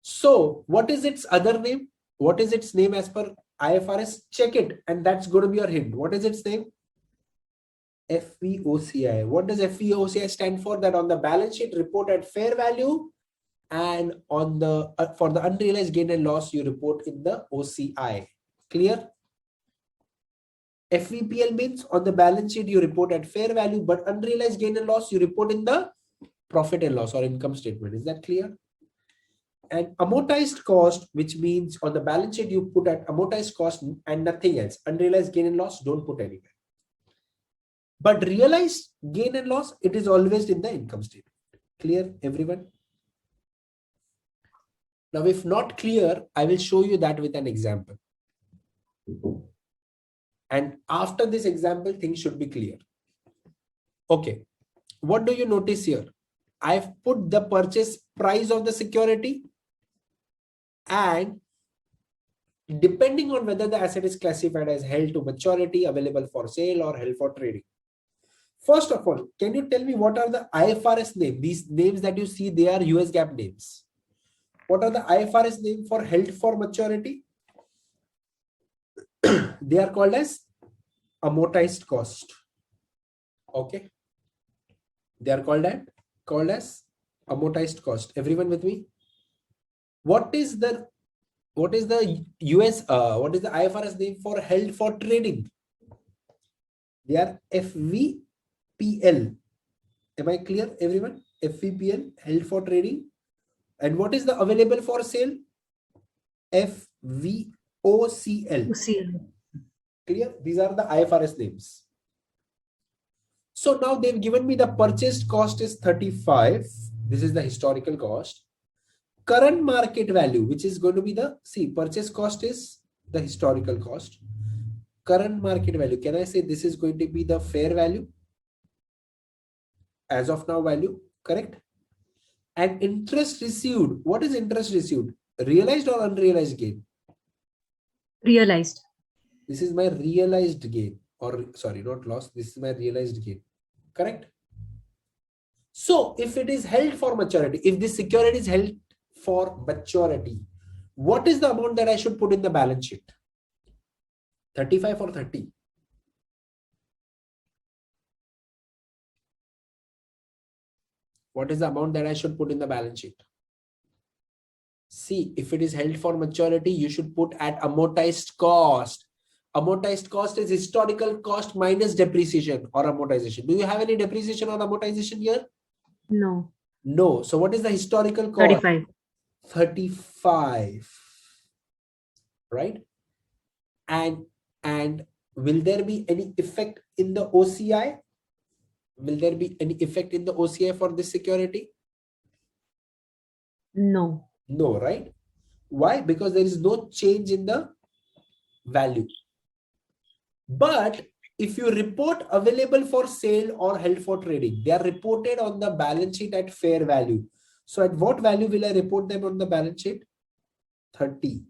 So what is its other name? What is its name as per IFRS? Check it, and that's going to be your hint. What is its name? FVOCI. What does FVOCI stand for? That on the balance sheet report at fair value, and on the for the unrealized gain and loss you report in the OCI. Clear? FVPL means on the balance sheet you report at fair value, but unrealized gain and loss you report in the profit and loss or income statement. Is that clear? And amortized cost, which means on the balance sheet you put at amortized cost and nothing else. Unrealized gain and loss don't put anywhere. But realized gain and loss, it is always in the income statement. Clear, everyone? Now, if not clear, I will show you that with an example. And after this example, things should be clear. Okay. What do you notice here? I've put the purchase price of the security, and depending on whether the asset is classified as held to maturity, available for sale, or held for trading. First of all, can you tell me what are the IFRS names? These names that you see, they are US GAAP names. What are the IFRS names for held for maturity? They are called as amortized cost. Okay. They are called as amortized cost. Everyone with me? What is the IFRS name for held for trading? They are FVPL. Am I clear, everyone? FVPL, held for trading. And what is the available for sale? FVOCL. Clear? These are the IFRS names. So now they've given me the purchased cost is 35. This is the historical cost. Current market value, which is going to be the, purchase cost is the historical cost. Current market value, can I say this is going to be the fair value? As of now value, correct? And interest received, what is interest received? Realized or unrealized gain? Realized. This is my realized gain, or sorry, not loss. This is my realized gain, correct? So if it is held for maturity, if this security is held for maturity, what is the amount that I should put in the balance sheet? 35 or 30? What is the amount that I should put in the balance sheet? See, if it is held for maturity, you should put at amortized cost. Amortized cost is historical cost minus depreciation or amortization. Do you have any depreciation or amortization here? No. No. So what is the historical cost? 35. 35. Right? And will there be any effect in the OCI? Will there be any effect in the OCI for this security? No. No, right? Why? Because there is no change in the value. But if you report available for sale or held for trading, they are reported on the balance sheet at fair value. So at what value will I report them on the balance sheet? 30.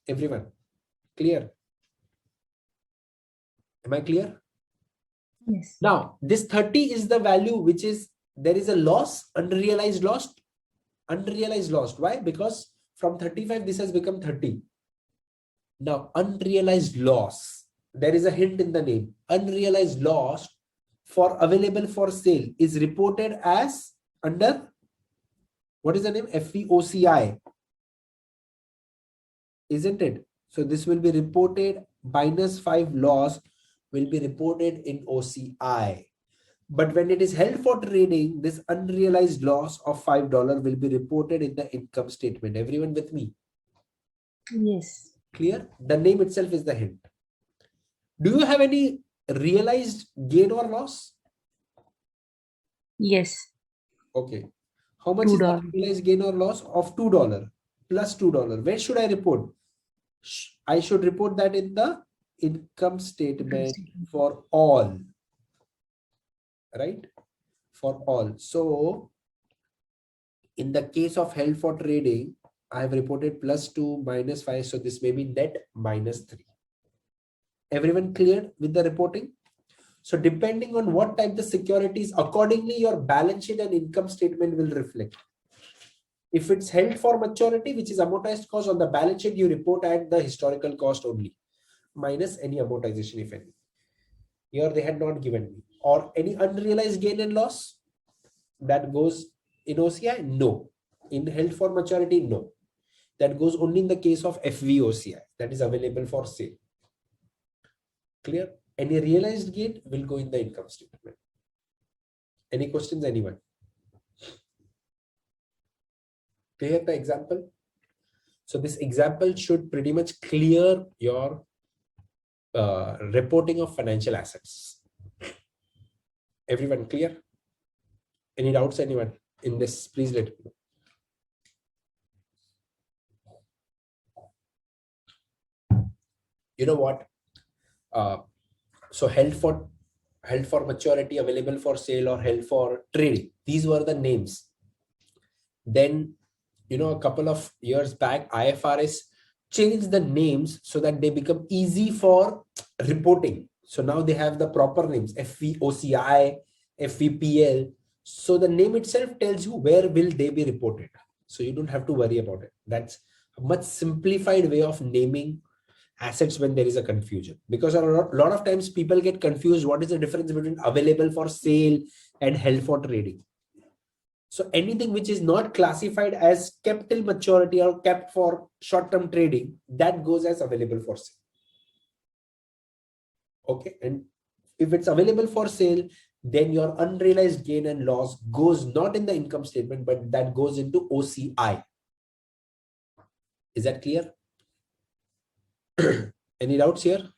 Everyone, clear? Am I clear? Yes. Now, this 30 is the value which is, there is a loss, unrealized loss. Unrealized loss. Why? Because from 35, this has become 30. Now, unrealized loss. There is a hint in the name. Unrealized loss for available for sale is reported as under, what is the name? FVOCI. Isn't it? So this will be reported, minus 5 loss will be reported in OCI. But when it is held for trading, this unrealized loss of $5 will be reported in the income statement. Everyone with me? Yes. Clear? The name itself is the hint. Do you have any realized gain or loss? Yes. Okay. How much is the realized gain or loss of $2 plus $2? Where should I report? I should report that in the income statement for all, right? For all. So in the case of held for trading, I have reported +2, -5. So this may be net -3. Everyone clear with the reporting? So depending on what type the securities, accordingly your balance sheet and income statement will reflect. If it's held for maturity, which is amortized cost, on the balance sheet, you report at the historical cost only, minus any amortization, if any. Here they had not given me. Or any unrealized gain and loss that goes in OCI? No. In held for maturity? No. That goes only in the case of FVOCI, that is available for sale. Clear? Any realized gain will go in the income statement. Any questions, anyone? Clear the example? So this example should pretty much clear your reporting of financial assets. Everyone clear? Any doubts, anyone in this? Please let me know. You know what? So held for maturity, available for sale, or held for trading. These were the names. Then, a couple of years back, IFRS changed the names so that they become easy for reporting. So now they have the proper names, FVOCI, FVPL. So the name itself tells you where will they be reported. So you don't have to worry about it. That's a much simplified way of naming assets when there is a confusion, because a lot of times people get confused. What is the difference between available for sale and held for trading? So anything which is not classified as kept till maturity or kept for short-term trading, that goes as available for sale. Okay. And if it's available for sale, then your unrealized gain and loss goes not in the income statement, but that goes into OCI. Is that clear? Any doubts here?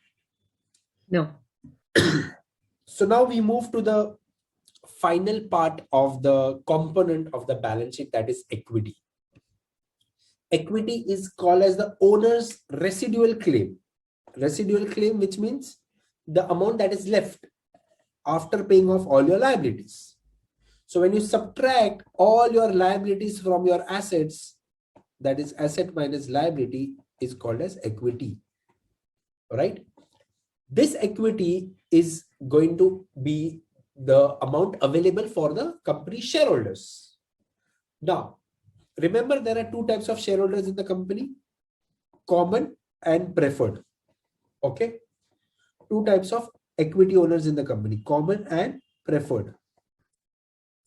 No. So now we move to the final part of the component of the balance sheet, that is equity. Equity is called as the owner's residual claim. Residual claim, which means the amount that is left after paying off all your liabilities. So when you subtract all your liabilities from your assets, that is asset minus liability, is called as equity. Right? This equity is going to be the amount available for the company shareholders. Now, remember there are two types of shareholders in the company, common and preferred. Okay. Two types of equity owners in the company, common and preferred.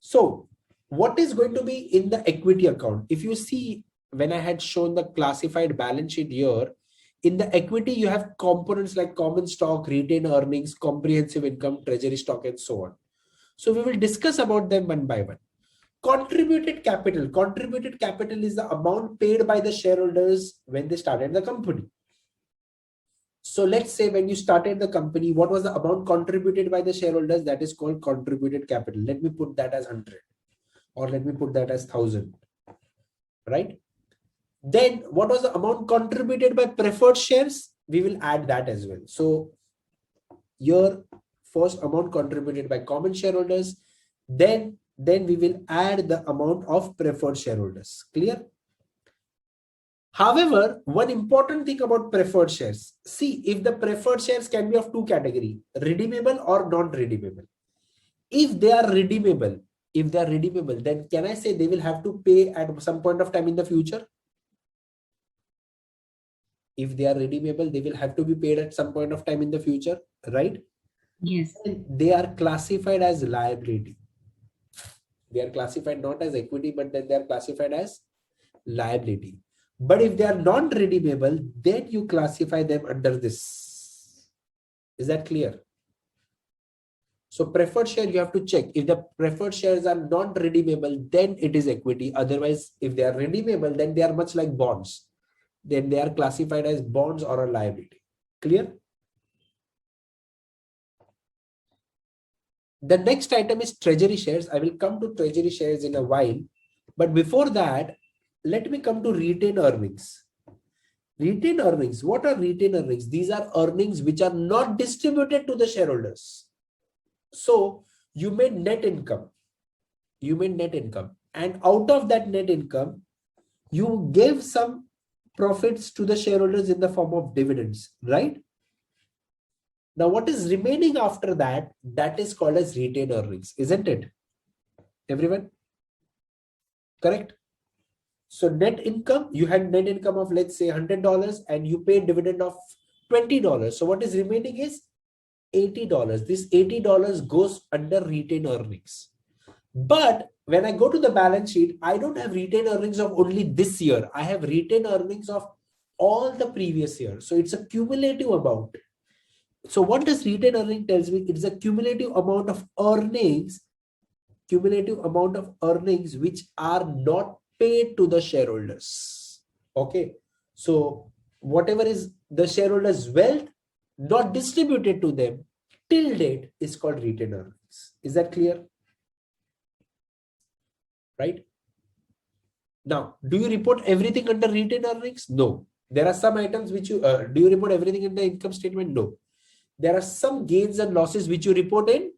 So what is going to be in the equity account? If you see, when I had shown the classified balance sheet here, in the equity, you have components like common stock, retained earnings, comprehensive income, treasury stock, and so on. So we will discuss about them one by one. Contributed capital. Contributed capital is the amount paid by the shareholders when they started the company. So let's say when you started the company, what was the amount contributed by the shareholders? That is called contributed capital. Let me put that as 100, or let me put that as 1000, right? Then what was the amount contributed by preferred shares? We will add that as well. So your first amount contributed by common shareholders, then we will add the amount of preferred shareholders. Clear? However, one important thing about preferred shares, see if the preferred shares can be of two categories, redeemable or non-redeemable. If they are redeemable, then can I say they will have to pay at some point of time in the future? If they are redeemable, they will have to be paid at some point of time in the future, right? Yes. And they are classified as liability. They are classified not as equity, but then they are classified as liability. But if they are non-redeemable, then you classify them under this. Is that clear? So preferred share, you have to check. If the preferred shares are non-redeemable, then it is equity. Otherwise, if they are redeemable, then they are much like bonds. Then they are classified as bonds or a liability. Clear? The next item is treasury shares. I will come to treasury shares in a while. But before that, let me come to retained earnings. Retained earnings. What are retained earnings? These are earnings which are not distributed to the shareholders. So you made net income. You made net income. And out of that net income, you gave some profits to the shareholders in the form of dividends, right? Now, what is remaining after that, that is called as retained earnings, isn't it? Everyone? Correct? So net income, you had net income of, let's say, $100 and you paid dividend of $20. So what is remaining is $80. This $80 goes under retained earnings. But when I go to the balance sheet, I don't have retained earnings of only this year. I have retained earnings of all the previous year. So it's a cumulative amount. So what does retained earning tells me? It's a cumulative amount of earnings which are not paid to the shareholders. Okay. So whatever is the shareholders' wealth not distributed to them till date is called retained earnings. Is that clear? Right? Now, do you report everything under retained earnings? No. There are some items which you do you report everything in the income statement? No. There are some gains and losses which you report in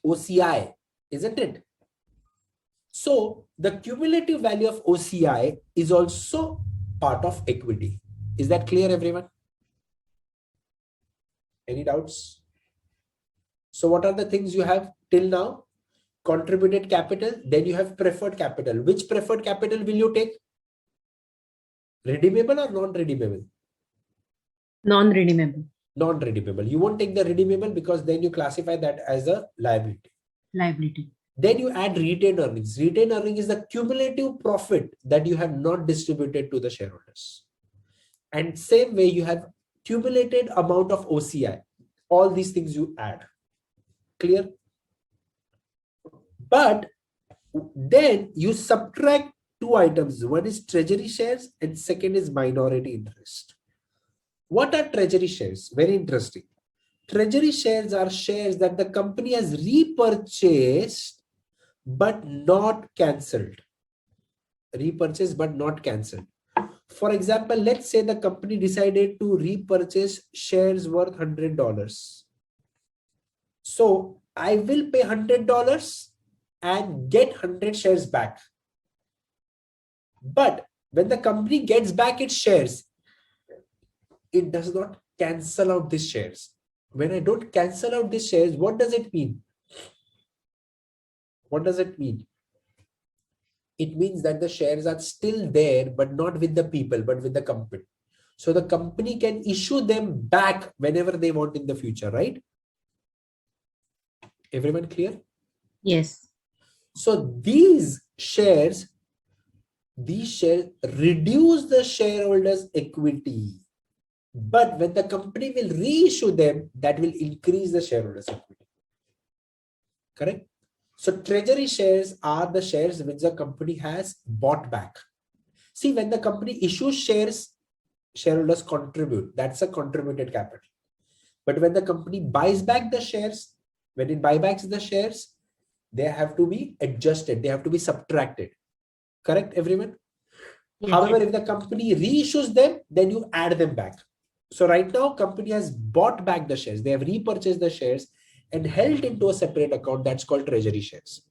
OCI, isn't it? So the cumulative value of OCI is also part of equity. Is that clear, everyone? Any doubts? So what are the things you have till now? Contributed capital, then you have preferred capital. Which preferred capital will you take? Redeemable or non-redeemable? Non-redeemable. Non-redeemable. You won't take the redeemable because then you classify that as a liability. Liability. Then you add retained earnings. Retained earnings is the cumulative profit that you have not distributed to the shareholders. And same way you have cumulated amount of OCI. All these things you add. Clear? But then you subtract two items. One is treasury shares and second is minority interest. What are treasury shares? Very interesting. Treasury shares are shares that the company has repurchased but not cancelled. Repurchased but not cancelled. For example, let's say the company decided to repurchase shares worth $100. So I will pay $100 and get 100 shares back. But when the company gets back its shares, it does not cancel out these shares. When I don't cancel out these shares, what does it mean? What does it mean? It means that the shares are still there, but not with the people, but with the company. So the company can issue them back whenever they want in the future, right? Everyone clear? Yes. So these shares reduce the shareholders' equity. But when the company will reissue them, that will increase the shareholders' equity. Correct? So treasury shares are the shares which the company has bought back. See, when the company issues shares, shareholders contribute. That's a contributed capital. But when the company buys back the shares, when it buybacks the shares, they have to be adjusted. They have to be subtracted. Correct, everyone? Yes. However, if the company reissues them, then you add them back. So right now, company has bought back the shares. They have repurchased the shares and held into a separate account that's called treasury shares.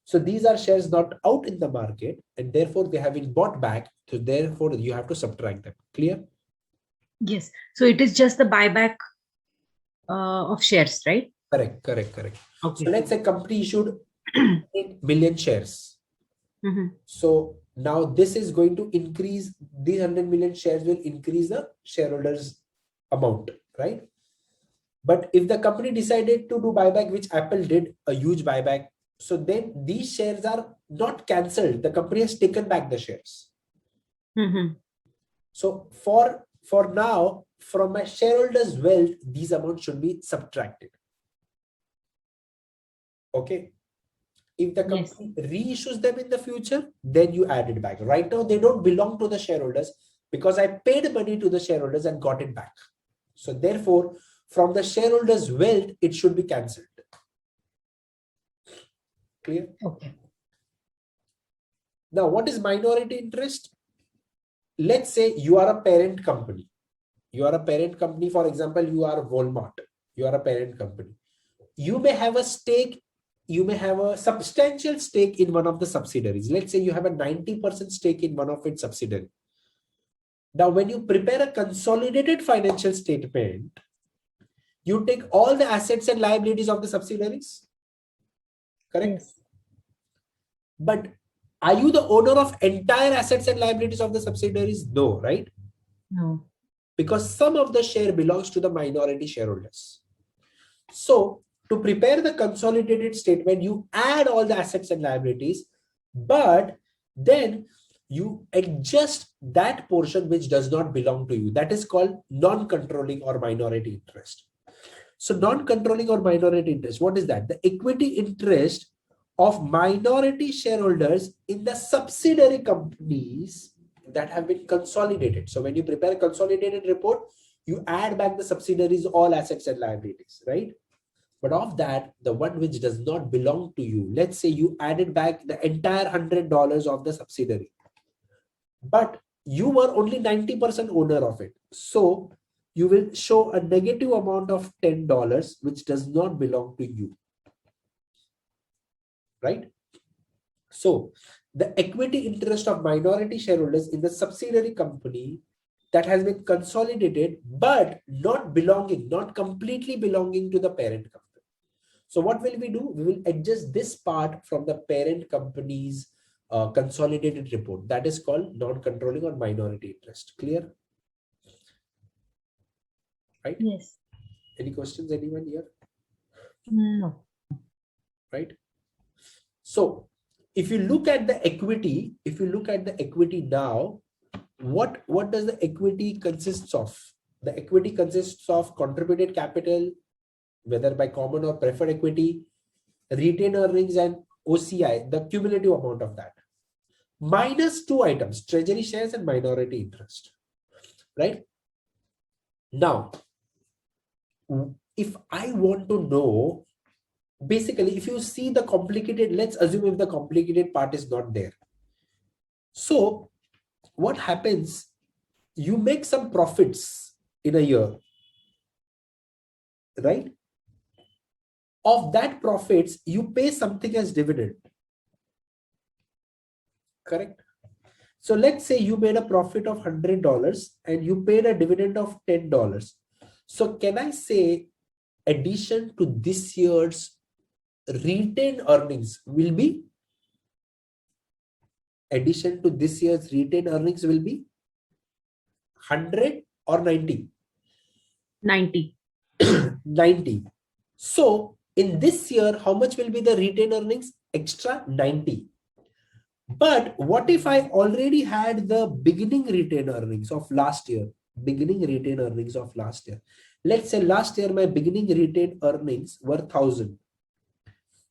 So these are shares not out in the market and therefore they have been bought back. So therefore you have to subtract them. Clear? Yes. So it is just the buyback of shares, right? Correct. Okay. So let's say company issued 8 million shares. So now this is going to increase, these 100 million shares will increase the shareholders amount, right? But if the company decided to do buyback, which Apple did, a huge buyback, so then these shares are not cancelled. The company has taken back the shares. So for now, from my shareholders' wealth, these amounts should be subtracted. Okay. If the company reissues them in the future, then you add it back. Right now, they don't belong to the shareholders because I paid money to the shareholders and got it back. So therefore, from the shareholders' wealth, it should be cancelled. Clear? Okay. Now, what is minority interest? Let's say you are a parent company. You are a parent company. For example, you are Walmart. You are a parent company. You may have a stake. You may have a substantial stake in one of the subsidiaries. Let's say you have a 90% stake in one of its subsidiaries. Now, when you prepare a consolidated financial statement, you take all the assets and liabilities of the subsidiaries. Correct? Yes. But are you the owner of entire assets and liabilities of the subsidiaries? No, right? No. Because some of the share belongs to the minority shareholders. So to prepare the consolidated statement, you add all the assets and liabilities, but then you adjust that portion which does not belong to you. That is called non-controlling or minority interest. So non-controlling or minority interest, what is that? The equity interest of minority shareholders in the subsidiary companies that have been consolidated. So when you prepare a consolidated report, you add back the subsidiaries, all assets and liabilities, right? But of that, the one which does not belong to you, let's say you added back the entire $100 of the subsidiary, but you were only 90% owner of it. So you will show a negative amount of $10, which does not belong to you, right? So the equity interest of minority shareholders in the subsidiary company that has been consolidated, but not completely belonging to the parent company. So what will we do? We will adjust this part from the parent company's consolidated report. That is called non-controlling or minority interest. Clear? Right? Yes. Any questions, anyone here? No. Right? So if you look at the equity, now, what does the equity consists of? The equity consists of contributed capital, whether by common or preferred equity, retained earnings, and OCI, the cumulative amount of that, minus two items, treasury shares and minority interest, right? Now, if I want to know, basically, if you see the complicated, let's assume if the complicated part is not there. So what happens? You make some profits in a year, right? Of that profits, you pay something as dividend. Correct? So let's say you made a profit of $100 and you paid a dividend of $10. So can I say addition to this year's retained earnings will be 100 or 90? 90. 90. So in this year, how much will be the retained earnings? Extra 90. But what if I already had the beginning retained earnings of last year? Let's say last year my beginning retained earnings were 1,000.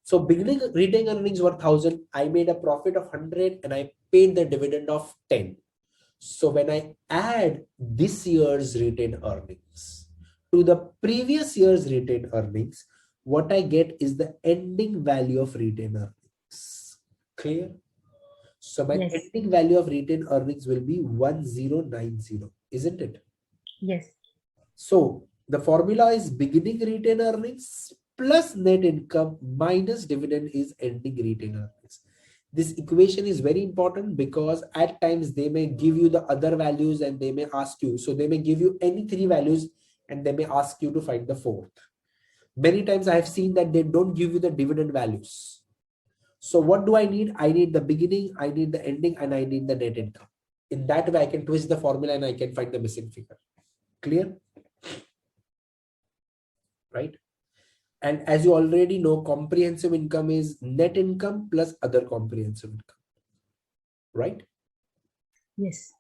So beginning retained earnings were 1,000. I made a profit of 100 and I paid the dividend of 10. So when I add this year's retained earnings to the previous year's retained earnings, what I get is the ending value of retained earnings. Clear? So my Yes. ending value of retained earnings will be 1090, isn't it? Yes. So the formula is beginning retained earnings plus net income minus dividend is ending retained earnings. This equation is very important because at times they may give you the other values and they may ask you. So they may give you any three values and they may ask you to find the fourth. Many times I have seen that they don't give you the dividend values. So what do I need? I need the beginning, I need the ending, and I need the net income. In that way, I can twist the formula and I can find the missing figure. Clear? Right? And as you already know, comprehensive income is net income plus other comprehensive income. Right? Yes.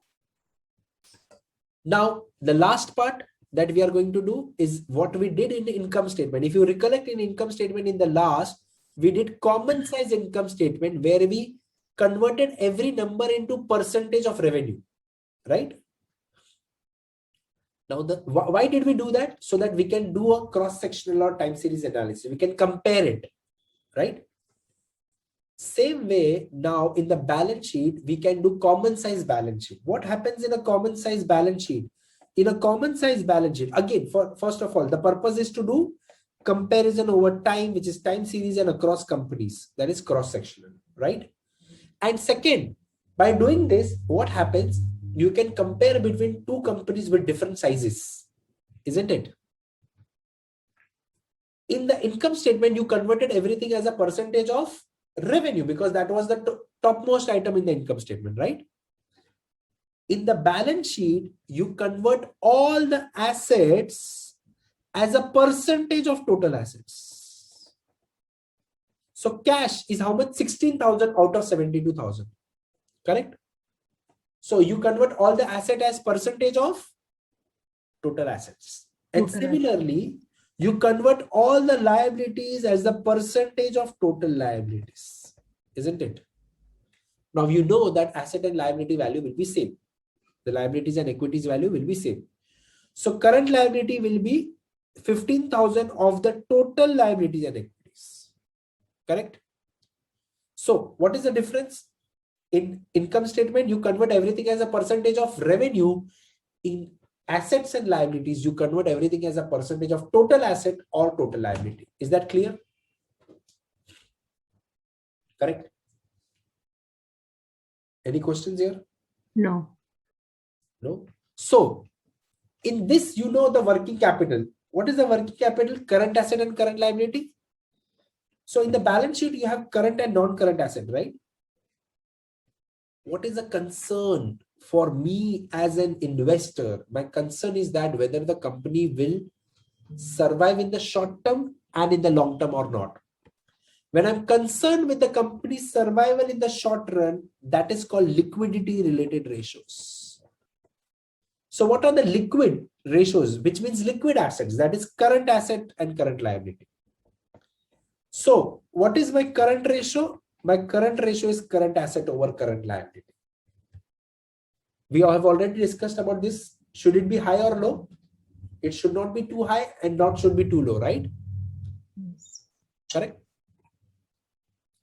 Now, the last part that we are going to do is what we did in the income statement. If you recollect in income statement in the last, we did common size income statement where we converted every number into percentage of revenue, right? Now, why did we do that? So that we can do a cross-sectional or time series analysis. We can compare it, right? Same way, now in the balance sheet, we can do common size balance sheet. What happens in a common size balance sheet? In a common size balance sheet, again, first of all, the purpose is to do comparison over time, which is time series and across companies. That is cross-sectional, right? And second, by doing this, what happens? You can compare between two companies with different sizes, isn't it? In the income statement, you converted everything as a percentage of revenue because that was the topmost item in the income statement, right? In the balance sheet, you convert all the assets as a percentage of total assets. So cash is how much? 16,000 out of 72,000, correct? So you convert all the asset as percentage of total assets. And similarly, you convert all the liabilities as the percentage of total liabilities, isn't it? Now you know that asset and liability value will be same. The liabilities and equities value will be same. So current liability will be 15,000 of the total liabilities and equities, correct? So what is the difference? In income statement, you convert everything as a percentage of revenue. In assets and liabilities, you convert everything as a percentage of total asset or total liability. Is that clear? Correct? Any questions here? No. No. So in this, you know the working capital. What is the working capital? Current asset and current liability. So in the balance sheet, you have current and non-current asset, right? What is the concern for me as an investor? My concern is that whether the company will survive in the short term and in the long term or not. When I'm concerned with the company's survival in the short run, that is called liquidity related ratios. So what are the liquid ratios, which means liquid assets? That is current asset and current liability. So what is my current ratio? My current ratio is current asset over current liability. We have already discussed about this. Should it be high or low? It should not be too high and not should be too low, right? Yes. Correct?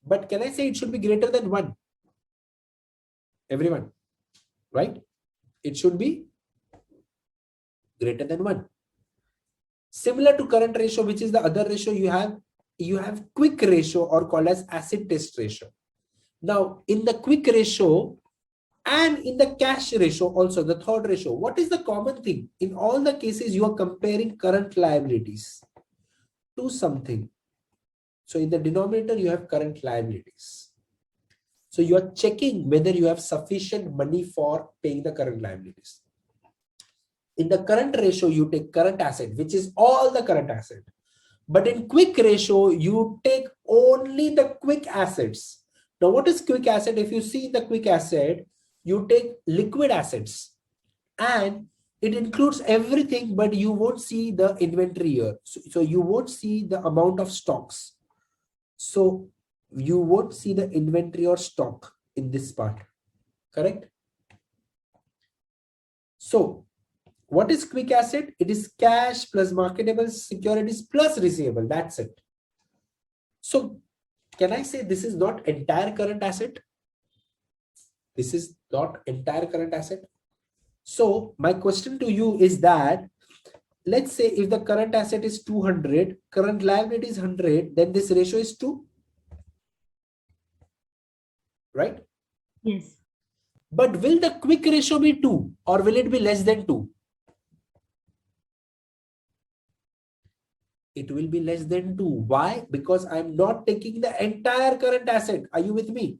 But can I say it should be greater than 1? Everyone, right? It should be greater than 1. Similar to current ratio, which is the other ratio you have quick ratio or called as acid test ratio. Now, in the quick ratio and in the cash ratio, also the third ratio, what is the common thing? In all the cases, you are comparing current liabilities to something. So in the denominator, you have current liabilities. So you are checking whether you have sufficient money for paying the current liabilities. In the current ratio, you take current asset, which is all the current asset. But in quick ratio, you take only the quick assets. Now, what is quick asset? If you see the quick asset, you take liquid assets and it includes everything, but you won't see the inventory here. So you won't see the amount of stocks. So you won't see the inventory or stock in this part, correct? So what is quick asset? It is cash plus marketable securities plus receivable. That's it. So can I say this is not entire current asset? This is not entire current asset. So my question to you is that, let's say if the current asset is 200, current liability is 100, then this ratio is 2. Right? Yes. But will the quick ratio be 2 or will it be less than 2? It will be less than 2. Why? Because I'm not taking the entire current asset. Are you with me?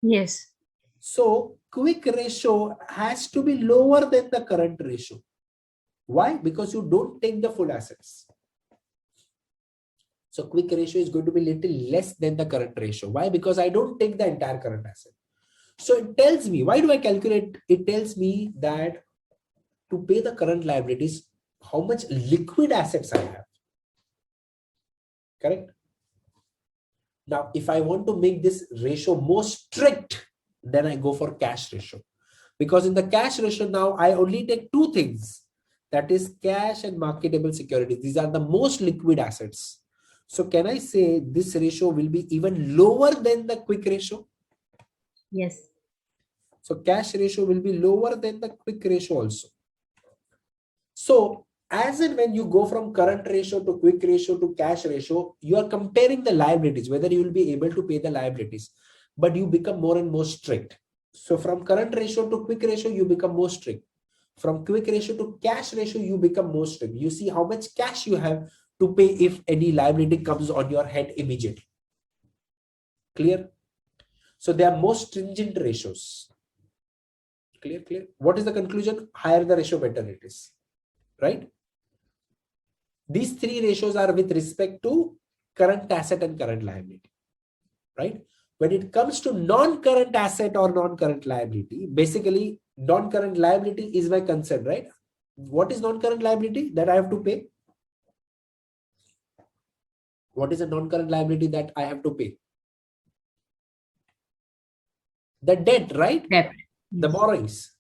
Yes. So quick ratio has to be lower than the current ratio. Why? Because you don't take the full assets. So quick ratio is going to be little less than the current ratio. Why? Because I don't take the entire current asset. So it tells me, why do I calculate? It tells me that to pay the current liabilities, how much liquid assets I have. Correct? Now, if I want to make this ratio more strict, then I go for cash ratio. Because in the cash ratio now, I only take two things. That is cash and marketable securities. These are the most liquid assets. So can I say this ratio will be even lower than the quick ratio? Yes. So cash ratio will be lower than the quick ratio also. So as and when you go from current ratio to quick ratio to cash ratio, you are comparing the liabilities, whether you will be able to pay the liabilities, but you become more and more strict. So from current ratio to quick ratio, you become more strict. From quick ratio to cash ratio, you become more strict. You see how much cash you have to pay if any liability comes on your head immediately. Clear? So they are more stringent ratios. Clear? What is the conclusion? Higher the ratio, better it is. Right? These three ratios are with respect to current asset and current liability. Right? When it comes to non-current asset or non-current liability, basically non-current liability is my concern, right? What is non-current liability that I have to pay? What is a non-current liability that I have to pay? The debt, right? Debt. The Yes. borrowings.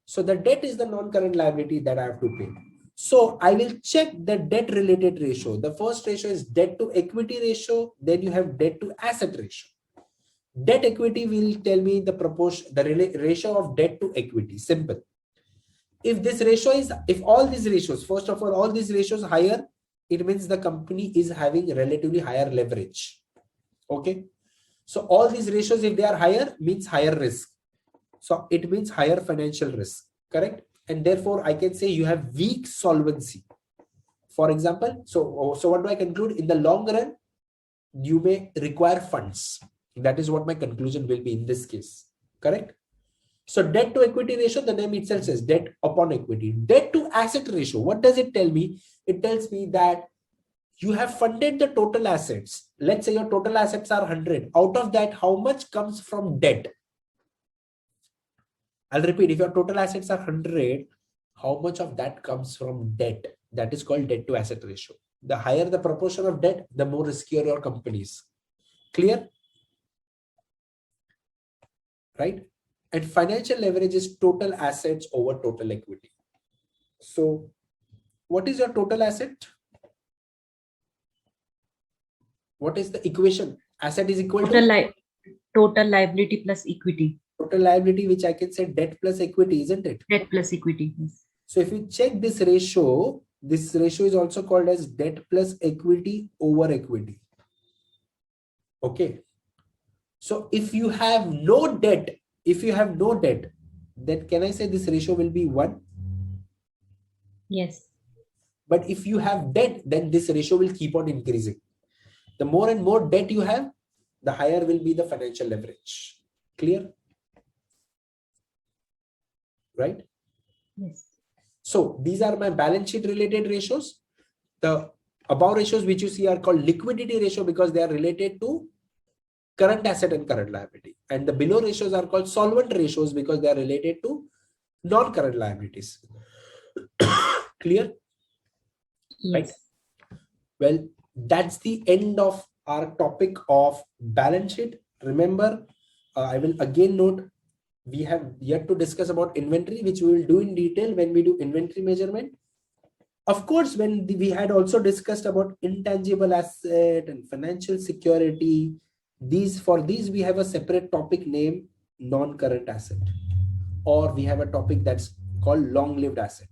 So the debt is the non-current liability that I have to pay. So I will check the debt related ratio. The first ratio is debt to equity ratio. Then you have debt to asset ratio. Debt equity will tell me the proportion, the ratio of debt to equity. Simple. If this ratio is, if all these ratios, first of all these ratios higher, it means the company is having relatively higher leverage. Okay. So all these ratios, if they are higher, means higher risk. So it means higher financial risk, correct? And therefore I can say you have weak solvency. For example, so what do I conclude? In the long run, you may require funds. That is what my conclusion will be in this case, correct? So debt to equity ratio, the name itself says debt upon equity. Debt to asset ratio, what does it tell me? It tells me that you have funded the total assets. Let's say your total assets are 100. Out of that, how much comes from debt? I'll repeat, if your total assets are 100, how much of that comes from debt? That is called debt to asset ratio. The higher the proportion of debt, the more riskier your company is. Clear? Right? And financial leverage is total assets over total equity. So what is your total asset? What is the equation? Asset is equal to Total liability plus equity. total liability, which I can say debt plus equity, isn't it? Debt plus equity. Yes. So if you check this ratio is also called as debt plus equity over equity. Okay. So if you have no debt, then can I say this ratio will be 1? Yes. But if you have debt, then this ratio will keep on increasing. The more and more debt you have, the higher will be the financial leverage. Clear? Right? Yes. So these are my balance sheet related ratios. The above ratios which you see are called liquidity ratio because they are related to current asset and current liability. And the below ratios are called solvent ratios because they are related to non-current liabilities. Clear? Yes. Right? Well, that's the end of our topic of balance sheet. Remember, I will again note, we have yet to discuss about inventory, which we will do in detail when we do inventory measurement. Of course, when we had also discussed about intangible asset and financial security, for these we have a separate topic named non-current asset, or we have a topic that's called long-lived asset.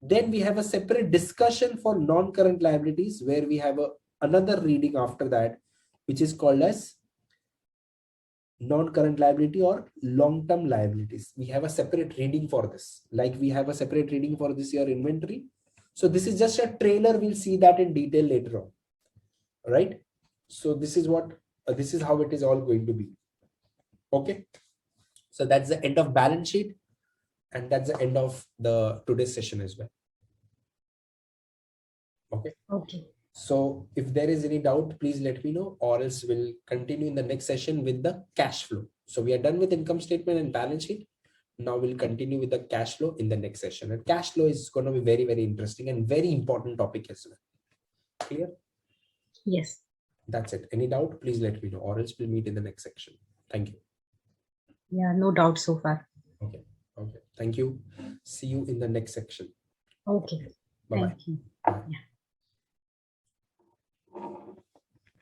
Then we have a separate discussion for non-current liabilities where we have another reading after that, which is called as non-current liability or long-term liabilities. We have a separate reading for this, like we have a separate reading for this year inventory. So this is just a trailer. We'll see that in detail later on. Right? So this is what, this is how it is all going to be. Okay. So that's the end of balance sheet. And that's the end of the today's session as well. Okay. Okay. So if there is any doubt, please let me know, or else we'll continue in the next session with the cash flow. So we are done with income statement and balance sheet. Now we'll continue with the cash flow in the next session. And cash flow is going to be very, very interesting and very important topic as well. Clear? Yes. That's it. Any doubt, please let me know, or else we'll meet in the next section. Thank you. Yeah, no doubt so far. Okay. Thank you. See you in the next section. Okay. Bye-bye. Thank you. Bye. Yeah.